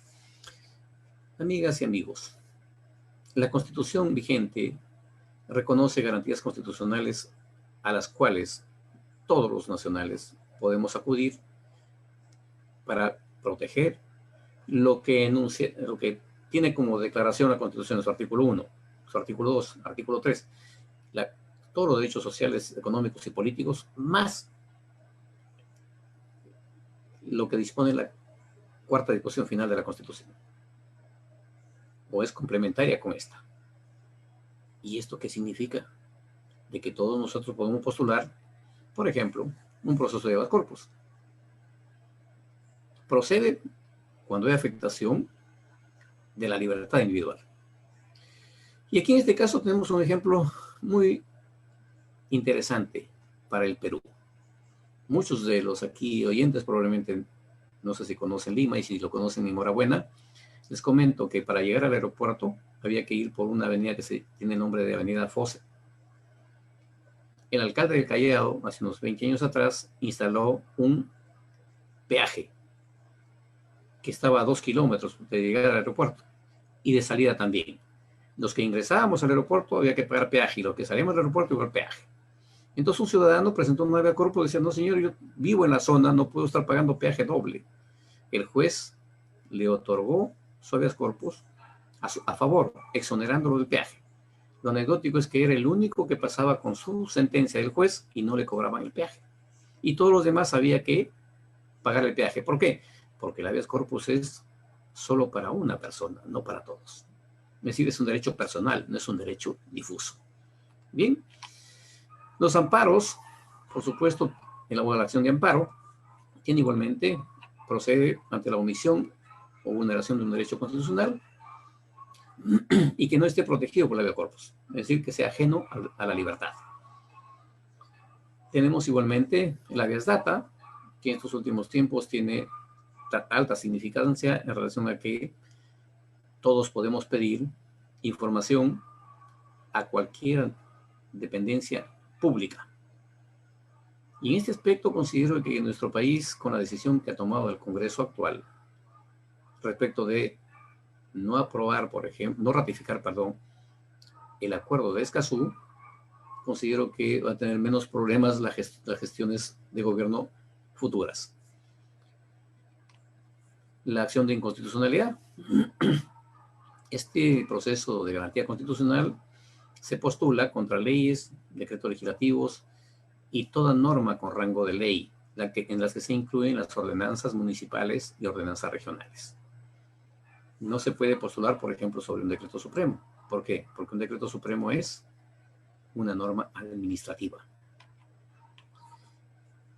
Amigas y amigos, la Constitución vigente reconoce garantías constitucionales a las cuales todos los nacionales podemos acudir para proteger lo que tiene como declaración la Constitución en su artículo 1, su artículo 2, artículo 3, todos los derechos sociales, económicos y políticos, más lo que dispone la cuarta disposición final de la Constitución, o es complementaria con esta. ¿Y esto qué significa? De que todos nosotros podemos postular, por ejemplo, un proceso de habeas corpus. Procede cuando hay afectación de la libertad individual. Y aquí en este caso tenemos un ejemplo muy interesante para el Perú. Muchos de los aquí oyentes probablemente no sé si conocen Lima, y si lo conocen, enhorabuena. Les comento que para llegar al aeropuerto había que ir por una avenida que tiene el nombre de Avenida Fosse. El alcalde del Callao, hace unos 20 años atrás, instaló un peaje que estaba a 2 kilómetros de llegar al aeropuerto y de salida también. Los que ingresábamos al aeropuerto había que pagar peaje y los que salíamos del aeropuerto igual peaje. Entonces un ciudadano presentó un habeas corpus y decía, no señor, yo vivo en la zona, no puedo estar pagando peaje doble. El juez le otorgó su habeas corpus a favor, exonerándolo del peaje. Lo anecdótico es que era el único que pasaba con su sentencia del juez y no le cobraban el peaje. Y todos los demás había que pagar el peaje. ¿Por qué? Porque el habeas corpus es solo para una persona, no para todos. Es decir, es un derecho personal, no es un derecho difuso. Bien, los amparos, por supuesto, el abogado de la acción de amparo, tiene igualmente, procede ante la omisión o vulneración de un derecho constitucional y que no esté protegido por el habeas corpus, es decir, que sea ajeno a la libertad. Tenemos igualmente el habeas data, que en estos últimos tiempos tiene alta significancia en relación a que todos podemos pedir información a cualquier dependencia pública. Y en este aspecto considero que en nuestro país, con la decisión que ha tomado el Congreso actual respecto de no aprobar, por ejemplo, no ratificar, perdón, el acuerdo de Escazú, considero que va a tener menos problemas las gestiones de gobierno futuras. la acción de inconstitucionalidad. Este proceso de garantía constitucional se postula contra leyes, decretos legislativos y toda norma con rango de ley, en las que se incluyen las ordenanzas municipales y ordenanzas regionales. No se puede postular, por ejemplo, sobre un decreto supremo. ¿Por qué? Porque un decreto supremo es una norma administrativa.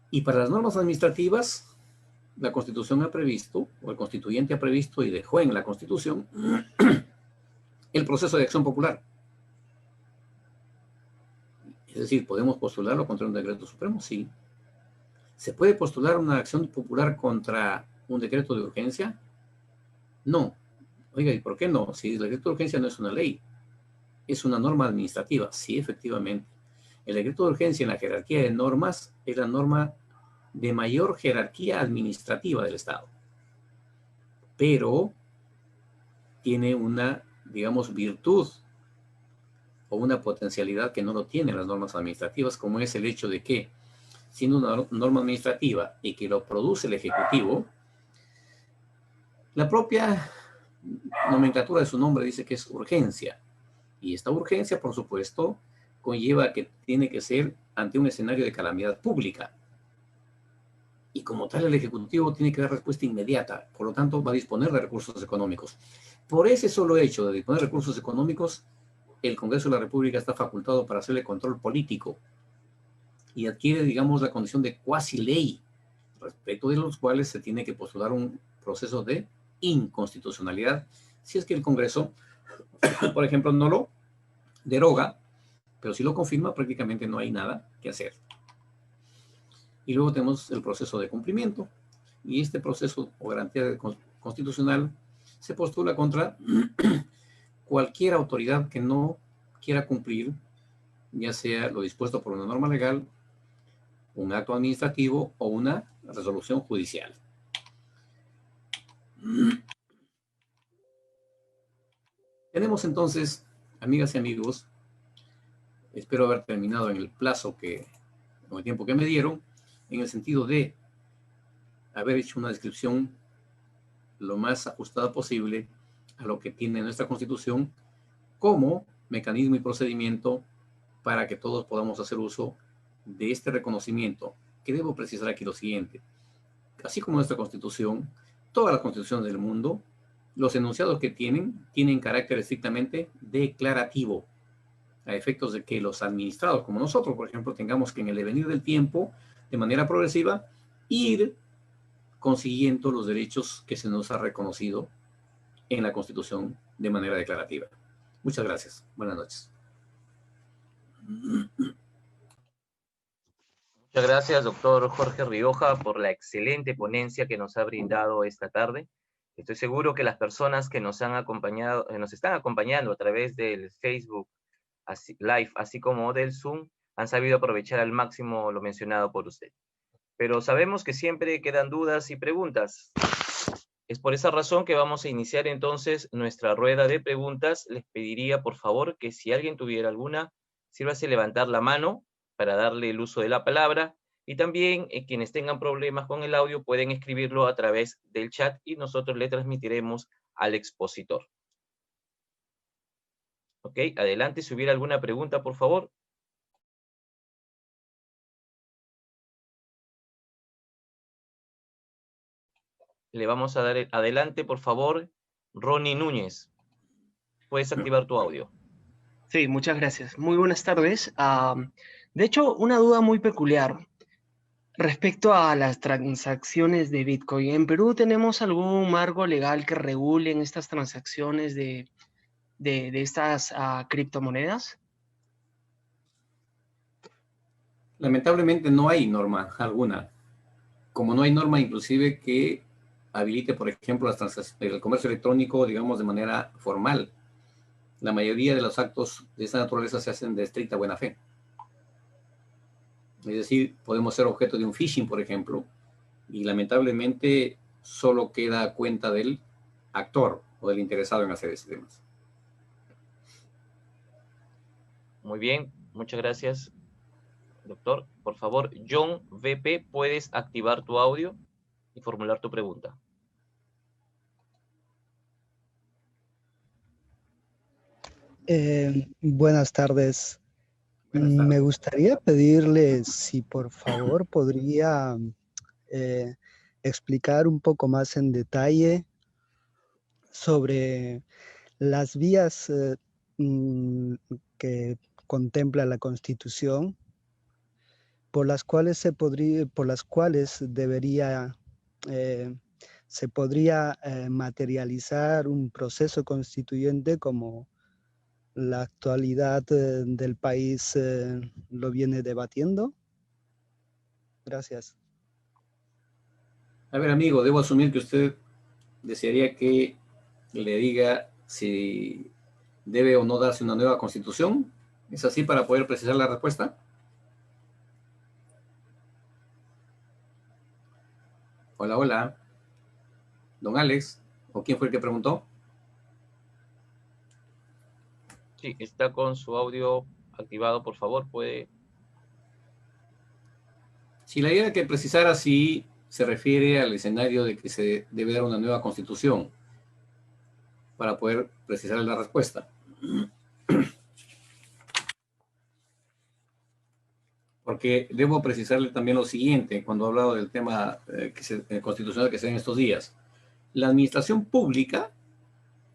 Y para las normas administrativas, la Constitución ha previsto, o el constituyente ha previsto y dejó en la Constitución, el proceso de acción popular. Es decir, ¿podemos postularlo contra un decreto supremo? Sí. ¿Se puede postular una acción popular contra un decreto de urgencia? No. Oiga, ¿y por qué no? Si el decreto de urgencia no es una ley, es una norma administrativa. Sí, efectivamente. El decreto de urgencia en la jerarquía de normas es la norma de mayor jerarquía administrativa del Estado. Pero tiene una, digamos, virtud o una potencialidad que no lo tienen las normas administrativas, como es el hecho de que, siendo una norma administrativa y que lo produce el Ejecutivo, la propia nomenclatura de su nombre dice que es urgencia. Y esta urgencia, por supuesto, conlleva que tiene que ser ante un escenario de calamidad pública. Y como tal, el Ejecutivo tiene que dar respuesta inmediata. Por lo tanto, va a disponer de recursos económicos. Por ese solo hecho de disponer de recursos económicos, el Congreso de la República está facultado para hacerle control político y adquiere, digamos, la condición de cuasi ley, respecto de los cuales se tiene que postular un proceso de inconstitucionalidad, si es que el Congreso, por ejemplo, no lo deroga, pero si lo confirma, prácticamente no hay nada que hacer. Y luego tenemos el proceso de cumplimiento, y este proceso o garantía constitucional se postula contra cualquier autoridad que no quiera cumplir, ya sea lo dispuesto por una norma legal, un acto administrativo o una resolución judicial. Tenemos entonces, amigas y amigos, espero haber terminado en el plazo con el tiempo que me dieron, en el sentido de haber hecho una descripción lo más ajustada posible a lo que tiene nuestra Constitución como mecanismo y procedimiento para que todos podamos hacer uso de este reconocimiento. Que debo precisar aquí lo siguiente: así como nuestra Constitución, todas las constituciones del mundo, los enunciados que tienen carácter estrictamente declarativo, a efectos de que los administrados, como nosotros, por ejemplo, tengamos que en el devenir del tiempo, de manera progresiva, ir consiguiendo los derechos que se nos ha reconocido en la Constitución de manera declarativa. Muchas gracias. Buenas noches.
Muchas gracias, doctor Jorge Rioja, por la excelente ponencia que nos ha brindado esta tarde. Estoy seguro que las personas que nos han acompañado, nos están acompañando a través del Facebook Live, así como del Zoom, han sabido aprovechar al máximo lo mencionado por usted. Pero sabemos que siempre quedan dudas y preguntas. Es por esa razón que vamos a iniciar entonces nuestra rueda de preguntas. Les pediría, por favor, que si alguien tuviera alguna, sírvase levantar la mano para darle el uso de la palabra, y también quienes tengan problemas con el audio pueden escribirlo a través del chat y nosotros le transmitiremos al expositor. Ok, adelante, si hubiera alguna pregunta, por favor. Le vamos a dar adelante, por favor, Ronnie Núñez. Puedes activar tu audio.
Sí, muchas gracias. Muy buenas tardes. De hecho, una duda muy peculiar respecto a las transacciones de Bitcoin. ¿En Perú tenemos algún marco legal que regule estas transacciones de estas criptomonedas?
Lamentablemente no hay norma alguna. Como no hay norma inclusive que habilite, por ejemplo, el comercio electrónico, digamos, de manera formal. La mayoría de los actos de esta naturaleza se hacen de estricta buena fe. Es decir, podemos ser objeto de un phishing, por ejemplo, y lamentablemente solo queda a cuenta del actor o del interesado en hacer ese tema.
Muy bien, muchas gracias, doctor. Por favor, John VP, puedes activar tu audio y formular tu pregunta.
Buenas tardes.
Buenas tardes.
Me gustaría pedirle si por favor podría eh, explicar un poco más en detalle sobre las vías que contempla la Constitución, por las cuales se podría materializar un proceso constituyente como la actualidad del país lo viene debatiendo. Gracias.
A ver, amigo, debo asumir que usted desearía que le diga si debe o no darse una nueva constitución. ¿Es así para poder precisar la respuesta? Hola, hola. Don Alex, ¿o quién fue el que preguntó?
Sí, está con su audio activado, por favor, puede...
Si la idea es que precisara si se refiere al escenario de que se debe dar una nueva constitución para poder precisar la respuesta. Porque debo precisarle también lo siguiente cuando he hablado del tema constitucional que se da en estos días. La administración pública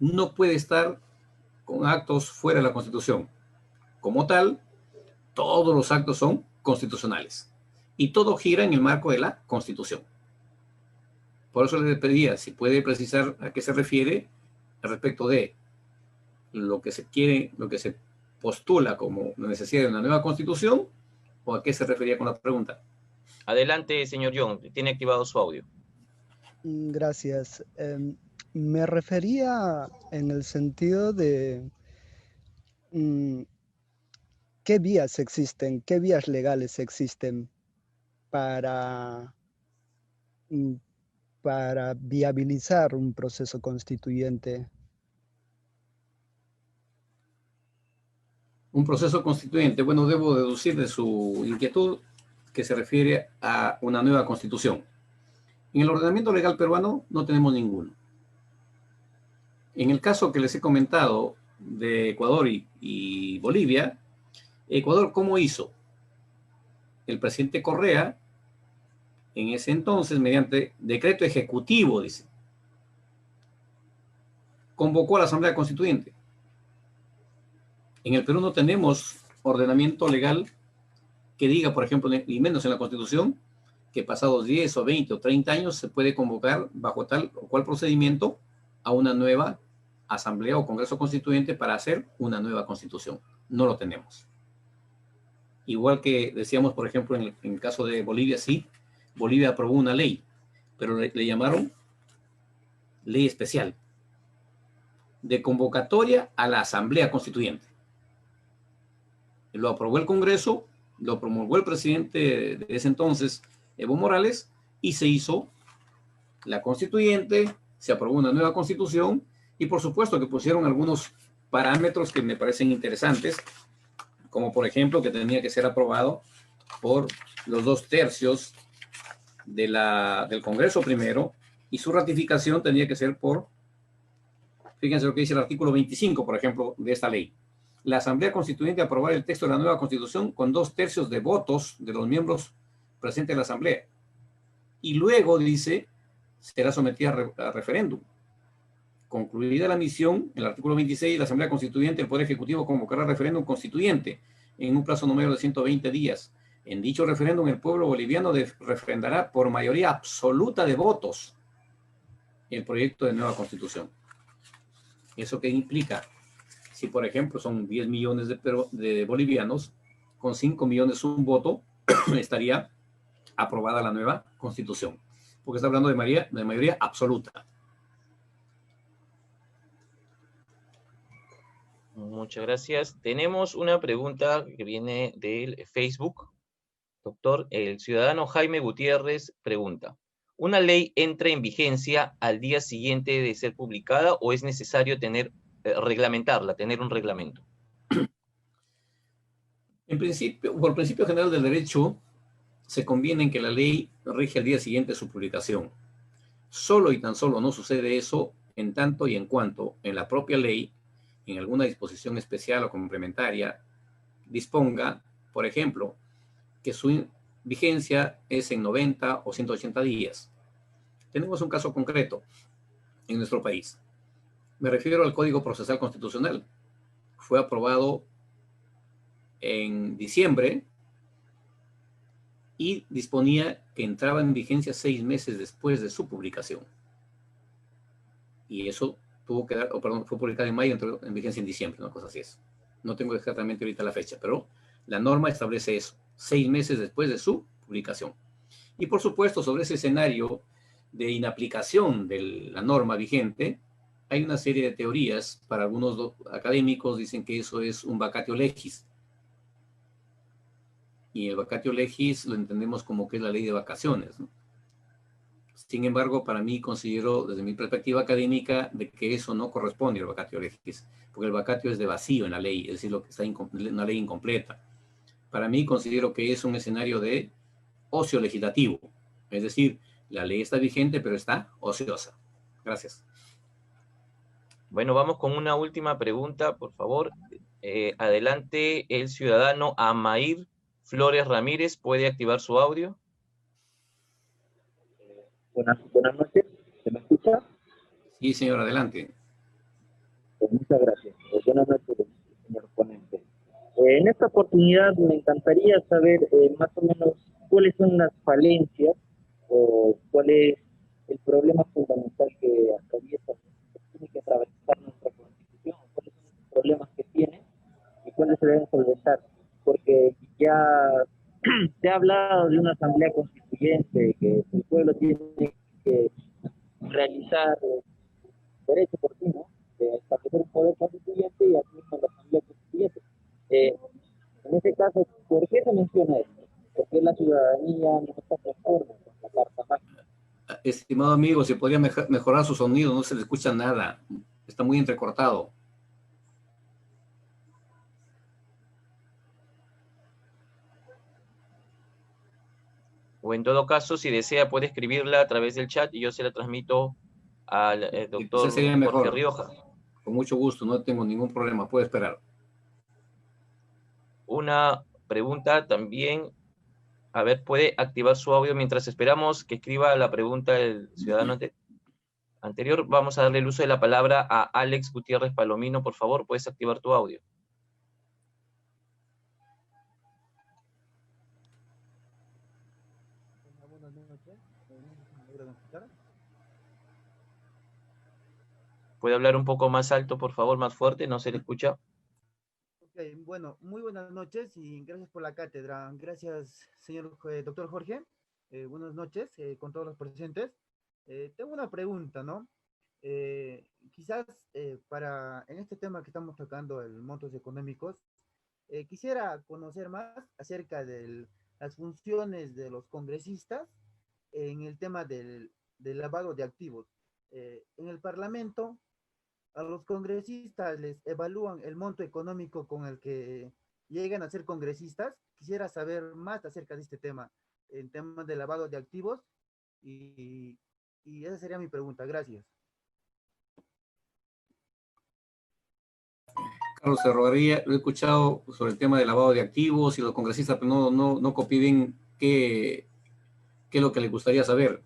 no puede estar con actos fuera de la Constitución. Como tal, todos los actos son constitucionales y todo gira en el marco de la Constitución. Por eso le pedía si puede precisar a qué se refiere respecto de lo que se quiere, lo que se postula como la necesidad de una nueva Constitución, o a qué se refería con la pregunta.
Adelante, señor Young, tiene activado su audio.
Gracias. Me refería en el sentido de qué vías existen, qué vías legales existen para, para viabilizar un proceso constituyente.
Un proceso constituyente, bueno, debo deducir de su inquietud que se refiere a una nueva constitución. En el ordenamiento legal peruano no tenemos ninguno. En el caso que les he comentado de Ecuador y Bolivia, Ecuador, ¿cómo hizo? El presidente Correa, en ese entonces, mediante decreto ejecutivo, dice, convocó a la Asamblea Constituyente. En el Perú no tenemos ordenamiento legal que diga, por ejemplo, y menos en la Constitución, que pasados 10 o 20 o 30 años se puede convocar bajo tal o cual procedimiento a una nueva Asamblea o Congreso Constituyente para hacer una nueva Constitución. No lo tenemos. Igual que decíamos, por ejemplo, en el caso de Bolivia, sí, Bolivia aprobó una ley, pero le llamaron ley especial de convocatoria a la Asamblea Constituyente. Lo aprobó el Congreso, lo promulgó el presidente de ese entonces, Evo Morales, y se hizo la Constituyente, se aprobó una nueva Constitución, y por supuesto que pusieron algunos parámetros que me parecen interesantes, como por ejemplo que tenía que ser aprobado por los 2/3 del Congreso primero, y su ratificación tenía que ser por, fíjense lo que dice el artículo 25, por ejemplo, de esta ley. La Asamblea Constituyente aprobar el texto de la nueva Constitución con 2/3 de votos de los miembros presentes de la Asamblea. Y luego, dice, será sometida a referéndum. Concluida la misión, el artículo 26, la Asamblea Constituyente, el Poder Ejecutivo convocará referéndum constituyente en un plazo no mayor de 120 días. En dicho referéndum, el pueblo boliviano refrendará por mayoría absoluta de votos el proyecto de nueva Constitución. ¿Eso qué implica? Si, por ejemplo, son 10 millones de bolivianos, con 5 millones un voto, estaría aprobada la nueva Constitución. Porque está hablando de mayoría absoluta.
Muchas gracias. Tenemos una pregunta que viene del Facebook. Doctor, el ciudadano Jaime Gutiérrez pregunta, ¿una ley entra en vigencia al día siguiente de ser publicada o es necesario reglamentarla, tener un reglamento?
En principio, por principio general del derecho, se conviene en que la ley rige al día siguiente de su publicación. Solo y tan solo no sucede eso en tanto y en cuanto en la propia ley en alguna disposición especial o complementaria, disponga, por ejemplo, que su vigencia es en 90 o 180 días. Tenemos un caso concreto en nuestro país. Me refiero al Código Procesal Constitucional. Fue aprobado en diciembre y disponía que entraba en vigencia 6 meses después de su publicación. Y eso tuvo que dar, fue publicado en mayo, entró en vigencia en diciembre, una cosa así es. No tengo exactamente ahorita la fecha, pero la norma establece eso, 6 meses después de su publicación. Y por supuesto, sobre ese escenario de inaplicación de la norma vigente, hay una serie de teorías. Para algunos académicos dicen que eso es un vacatio legis. Y el vacatio legis lo entendemos como que es la ley de vacaciones, ¿no? Sin embargo, para mí considero, desde mi perspectiva académica, de que eso no corresponde al vacatio legis, porque el vacatio es de vacío en la ley, es decir, lo que está una ley incompleta. Para mí considero que es un escenario de ocio legislativo, es decir, la ley está vigente, pero está ociosa. Gracias.
Bueno, vamos con una última pregunta, por favor. Adelante, el ciudadano Amair Flores Ramírez, ¿puede activar su audio?
Buenas noches, ¿se me escucha?
Sí, señor, adelante.
Pues muchas gracias. Buenas noches, señor ponente. En esta oportunidad me encantaría saber más o menos cuáles son las falencias o cuál es el problema fundamental que atraviesa, que tiene que atravesar nuestra Constitución, cuáles son los problemas que tiene y cuáles se deben solventar. Porque ya se ha hablado de una asamblea constituyente, que el pueblo tiene que realizar derecho por sí, ¿no? De establecer un poder constituyente y así mismo la asamblea constituyente. En ese caso, ¿por qué se menciona esto? Porque la ciudadanía no está conforme con la Carta Magna.
Estimado amigo, si podría mejorar su sonido, no se le escucha nada. Está muy entrecortado.
O en todo caso, si desea, puede escribirla a través del chat y yo se la transmito al doctor Jorge Rioja.
Con mucho gusto, no tengo ningún problema, puede esperar.
Una pregunta también, a ver, puede activar su audio mientras esperamos que escriba la pregunta del ciudadano anterior. Vamos a darle el uso de la palabra a Alex Gutiérrez Palomino, por favor, puedes activar tu audio. ¿Puede hablar un poco más alto, por favor, más fuerte? No se le escucha.
Okay, bueno, muy buenas noches y gracias por la cátedra. Gracias, señor doctor Jorge. Buenas noches con todos los presentes. Tengo una pregunta, ¿no? Quizás en este tema que estamos tocando, el montos económicos, quisiera conocer más acerca de las funciones de los congresistas en el tema del lavado de activos. En el Parlamento, a los congresistas les evalúan el monto económico con el que llegan a ser congresistas. Quisiera saber más acerca de este tema, en temas de lavado de activos, y esa sería mi pregunta. Gracias.
Carlos Ferroría, lo he escuchado sobre el tema del lavado de activos y los congresistas no copié bien qué es lo que les gustaría saber.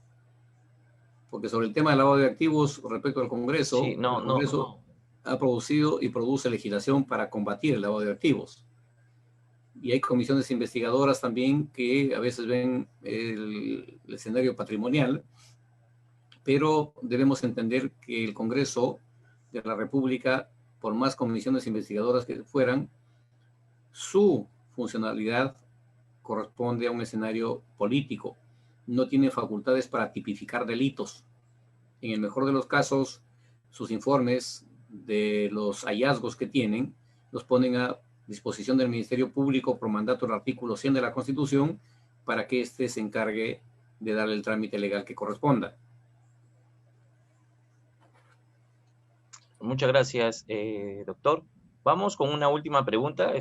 Porque sobre el tema del lavado de activos respecto al Congreso,
sí, el Congreso
ha producido y produce legislación para combatir el lavado de activos. Y hay comisiones investigadoras también que a veces ven el escenario patrimonial, pero debemos entender que el Congreso de la República, por más comisiones investigadoras que fueran, su funcionalidad corresponde a un escenario político. No tiene facultades para tipificar delitos. En el mejor de los casos, sus informes de los hallazgos que tienen los ponen a disposición del Ministerio Público por mandato del artículo 100 de la Constitución para que éste se encargue de darle el trámite legal que corresponda.
Muchas gracias, doctor. Vamos con una última pregunta.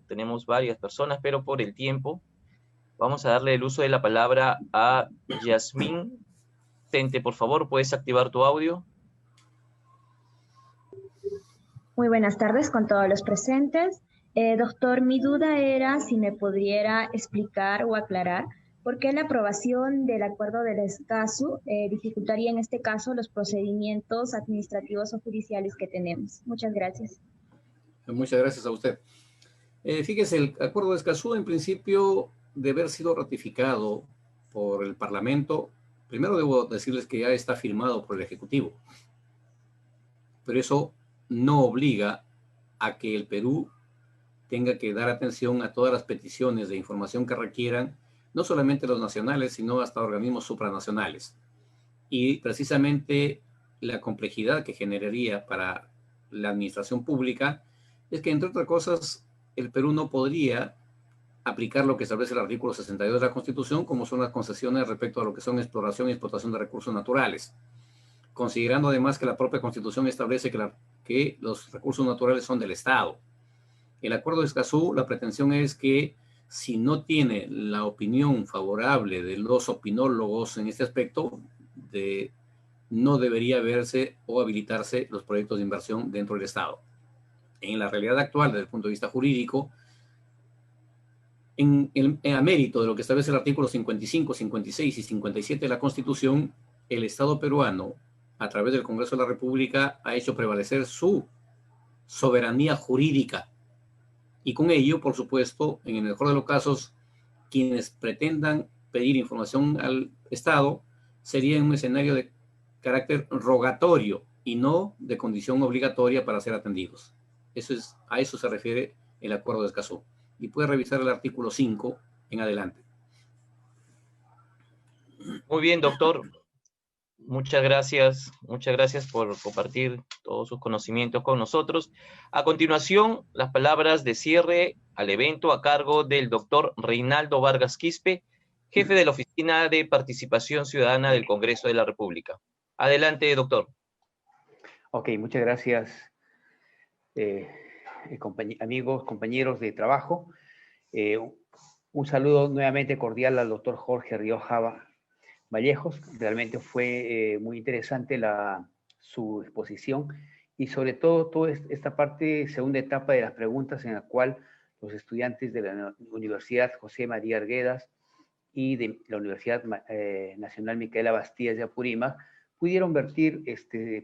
Tenemos varias personas, pero por el tiempo vamos a darle el uso de la palabra a Yasmín Tente. Por favor, ¿puedes activar tu audio?
Muy buenas tardes con todos los presentes. Doctor, mi duda era si me pudiera explicar o aclarar por qué la aprobación del acuerdo del Escazú dificultaría en este caso los procedimientos administrativos o judiciales que tenemos. Muchas gracias.
Muchas gracias a usted. Fíjese, el acuerdo de Escazú, en principio, de haber sido ratificado por el Parlamento, primero debo decirles que ya está firmado por el Ejecutivo, pero eso no obliga a que el Perú tenga que dar atención a todas las peticiones de información que requieran, no solamente los nacionales, sino hasta organismos supranacionales. Y precisamente la complejidad que generaría para la administración pública es que, entre otras cosas, el Perú no podría aplicar lo que establece el artículo 62 de la Constitución, como son las concesiones respecto a lo que son exploración y explotación de recursos naturales, considerando además que la propia Constitución establece que los recursos naturales son del Estado. El acuerdo de Escazú, la pretensión es que si no tiene la opinión favorable de los opinólogos en este aspecto, no debería verse o habilitarse los proyectos de inversión dentro del Estado. En la realidad actual, desde el punto de vista jurídico, a mérito de lo que establece el artículo 55, 56 y 57 de la Constitución, el Estado peruano, a través del Congreso de la República, ha hecho prevalecer su soberanía jurídica. Y con ello, por supuesto, en el mejor de los casos, quienes pretendan pedir información al Estado sería un escenario de carácter rogatorio y no de condición obligatoria para ser atendidos. A eso se refiere el acuerdo de Escazú. Y puede revisar el artículo 5 en adelante.
Muy bien, doctor. Muchas gracias por compartir todos sus conocimientos con nosotros. A continuación, las palabras de cierre al evento a cargo del doctor Reinaldo Vargas Quispe, jefe de la Oficina de Participación Ciudadana del Congreso de la República. Adelante, doctor.
Ok, muchas gracias, amigos, compañeros de trabajo. Un saludo nuevamente cordial al doctor Jorge Rioja Vallejos. Realmente fue muy interesante su exposición y sobre todo toda esta parte, segunda etapa de las preguntas en la cual los estudiantes de la Universidad José María Arguedas y de la Universidad Nacional Micaela Bastías de Apurímac pudieron vertir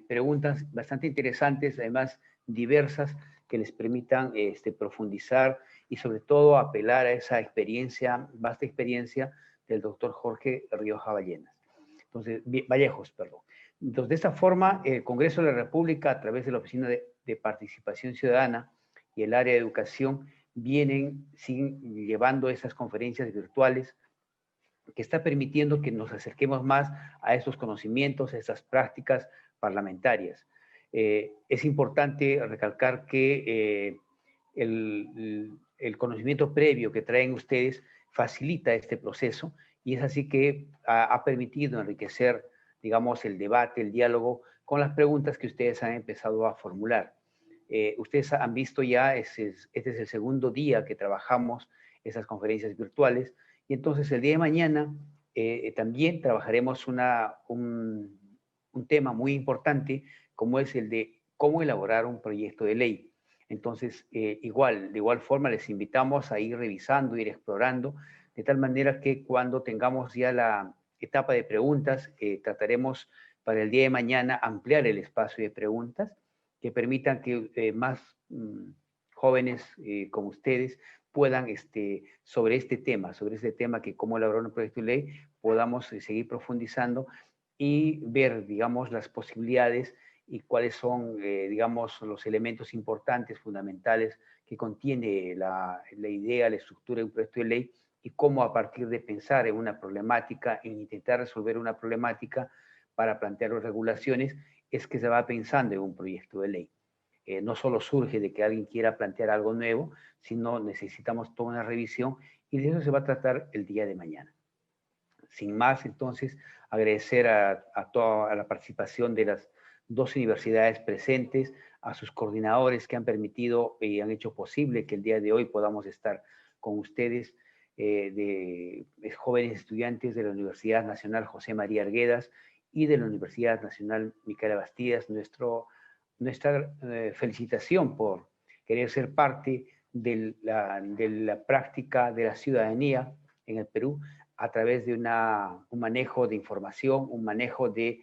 preguntas bastante interesantes, además diversas, que les permitan profundizar y sobre todo apelar a esa experiencia, vasta experiencia del doctor Jorge Rioja Vallejos. Entonces, de esta forma, el Congreso de la República, a través de la Oficina de Participación Ciudadana y el área de educación, siguen llevando esas conferencias virtuales que está permitiendo que nos acerquemos más a esos conocimientos, a esas prácticas parlamentarias. Es importante recalcar que el conocimiento previo que traen ustedes facilita este proceso y es así que ha permitido enriquecer, digamos, el debate, el diálogo con las preguntas que ustedes han empezado a formular. Ustedes han visto ya, este es el segundo día que trabajamos esas conferencias virtuales y entonces el día de mañana también trabajaremos un tema muy importante como es el de cómo elaborar un proyecto de ley. Entonces, de igual forma les invitamos a ir revisando, ir explorando, de tal manera que cuando tengamos ya la etapa de preguntas, trataremos para el día de mañana ampliar el espacio de preguntas que permitan que más jóvenes como ustedes puedan, sobre este tema que cómo elaborar un proyecto de ley, podamos seguir profundizando y ver, digamos, las posibilidades y cuáles son, digamos, los elementos importantes, fundamentales que contiene la idea, la estructura de un proyecto de ley y cómo a partir de pensar en una problemática, en intentar resolver una problemática para plantear las regulaciones, es que se va pensando en un proyecto de ley. No solo surge de que alguien quiera plantear algo nuevo, sino necesitamos toda una revisión y de eso se va a tratar el día de mañana. Sin más, entonces, agradecer a toda la participación de las dos universidades presentes, a sus coordinadores que han permitido y han hecho posible que el día de hoy podamos estar con ustedes, de jóvenes estudiantes de la Universidad Nacional José María Arguedas y de la Universidad Nacional Micaela Bastías, nuestro nuestra felicitación por querer ser parte de la práctica de la ciudadanía en el Perú a través de un manejo de información, un manejo de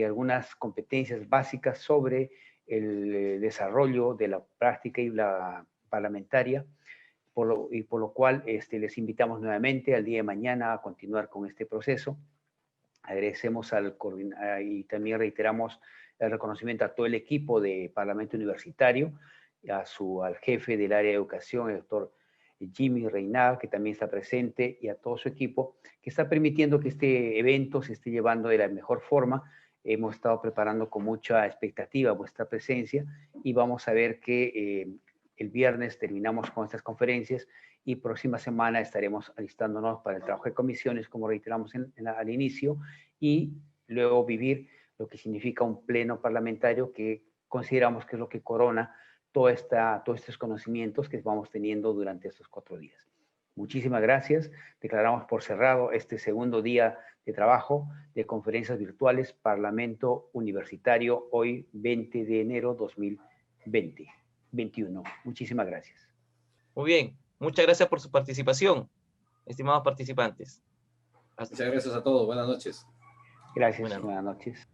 algunas competencias básicas sobre el desarrollo de la práctica y la parlamentaria, por lo cual les invitamos nuevamente al día de mañana a continuar con este proceso. Agradecemos y también reiteramos el reconocimiento a todo el equipo de Parlamento Universitario, al jefe del área de educación, el doctor Jimmy Reynal, que también está presente, y a todo su equipo, que está permitiendo que este evento se esté llevando de la mejor forma. Hemos estado preparando con mucha expectativa vuestra presencia y vamos a ver que el viernes terminamos con estas conferencias y próxima semana estaremos alistándonos para el trabajo de comisiones, como reiteramos al inicio, y luego vivir lo que significa un pleno parlamentario que consideramos que es lo que corona todos estos conocimientos que vamos teniendo durante estos 4 días. Muchísimas gracias. Declaramos por cerrado este segundo día de trabajo de conferencias virtuales Parlamento Universitario, hoy 20 de enero 2021. Muchísimas gracias.
Muy bien. Muchas gracias por su participación, estimados participantes.
Muchas gracias a todos. Buenas noches.
Gracias. Buenas noches.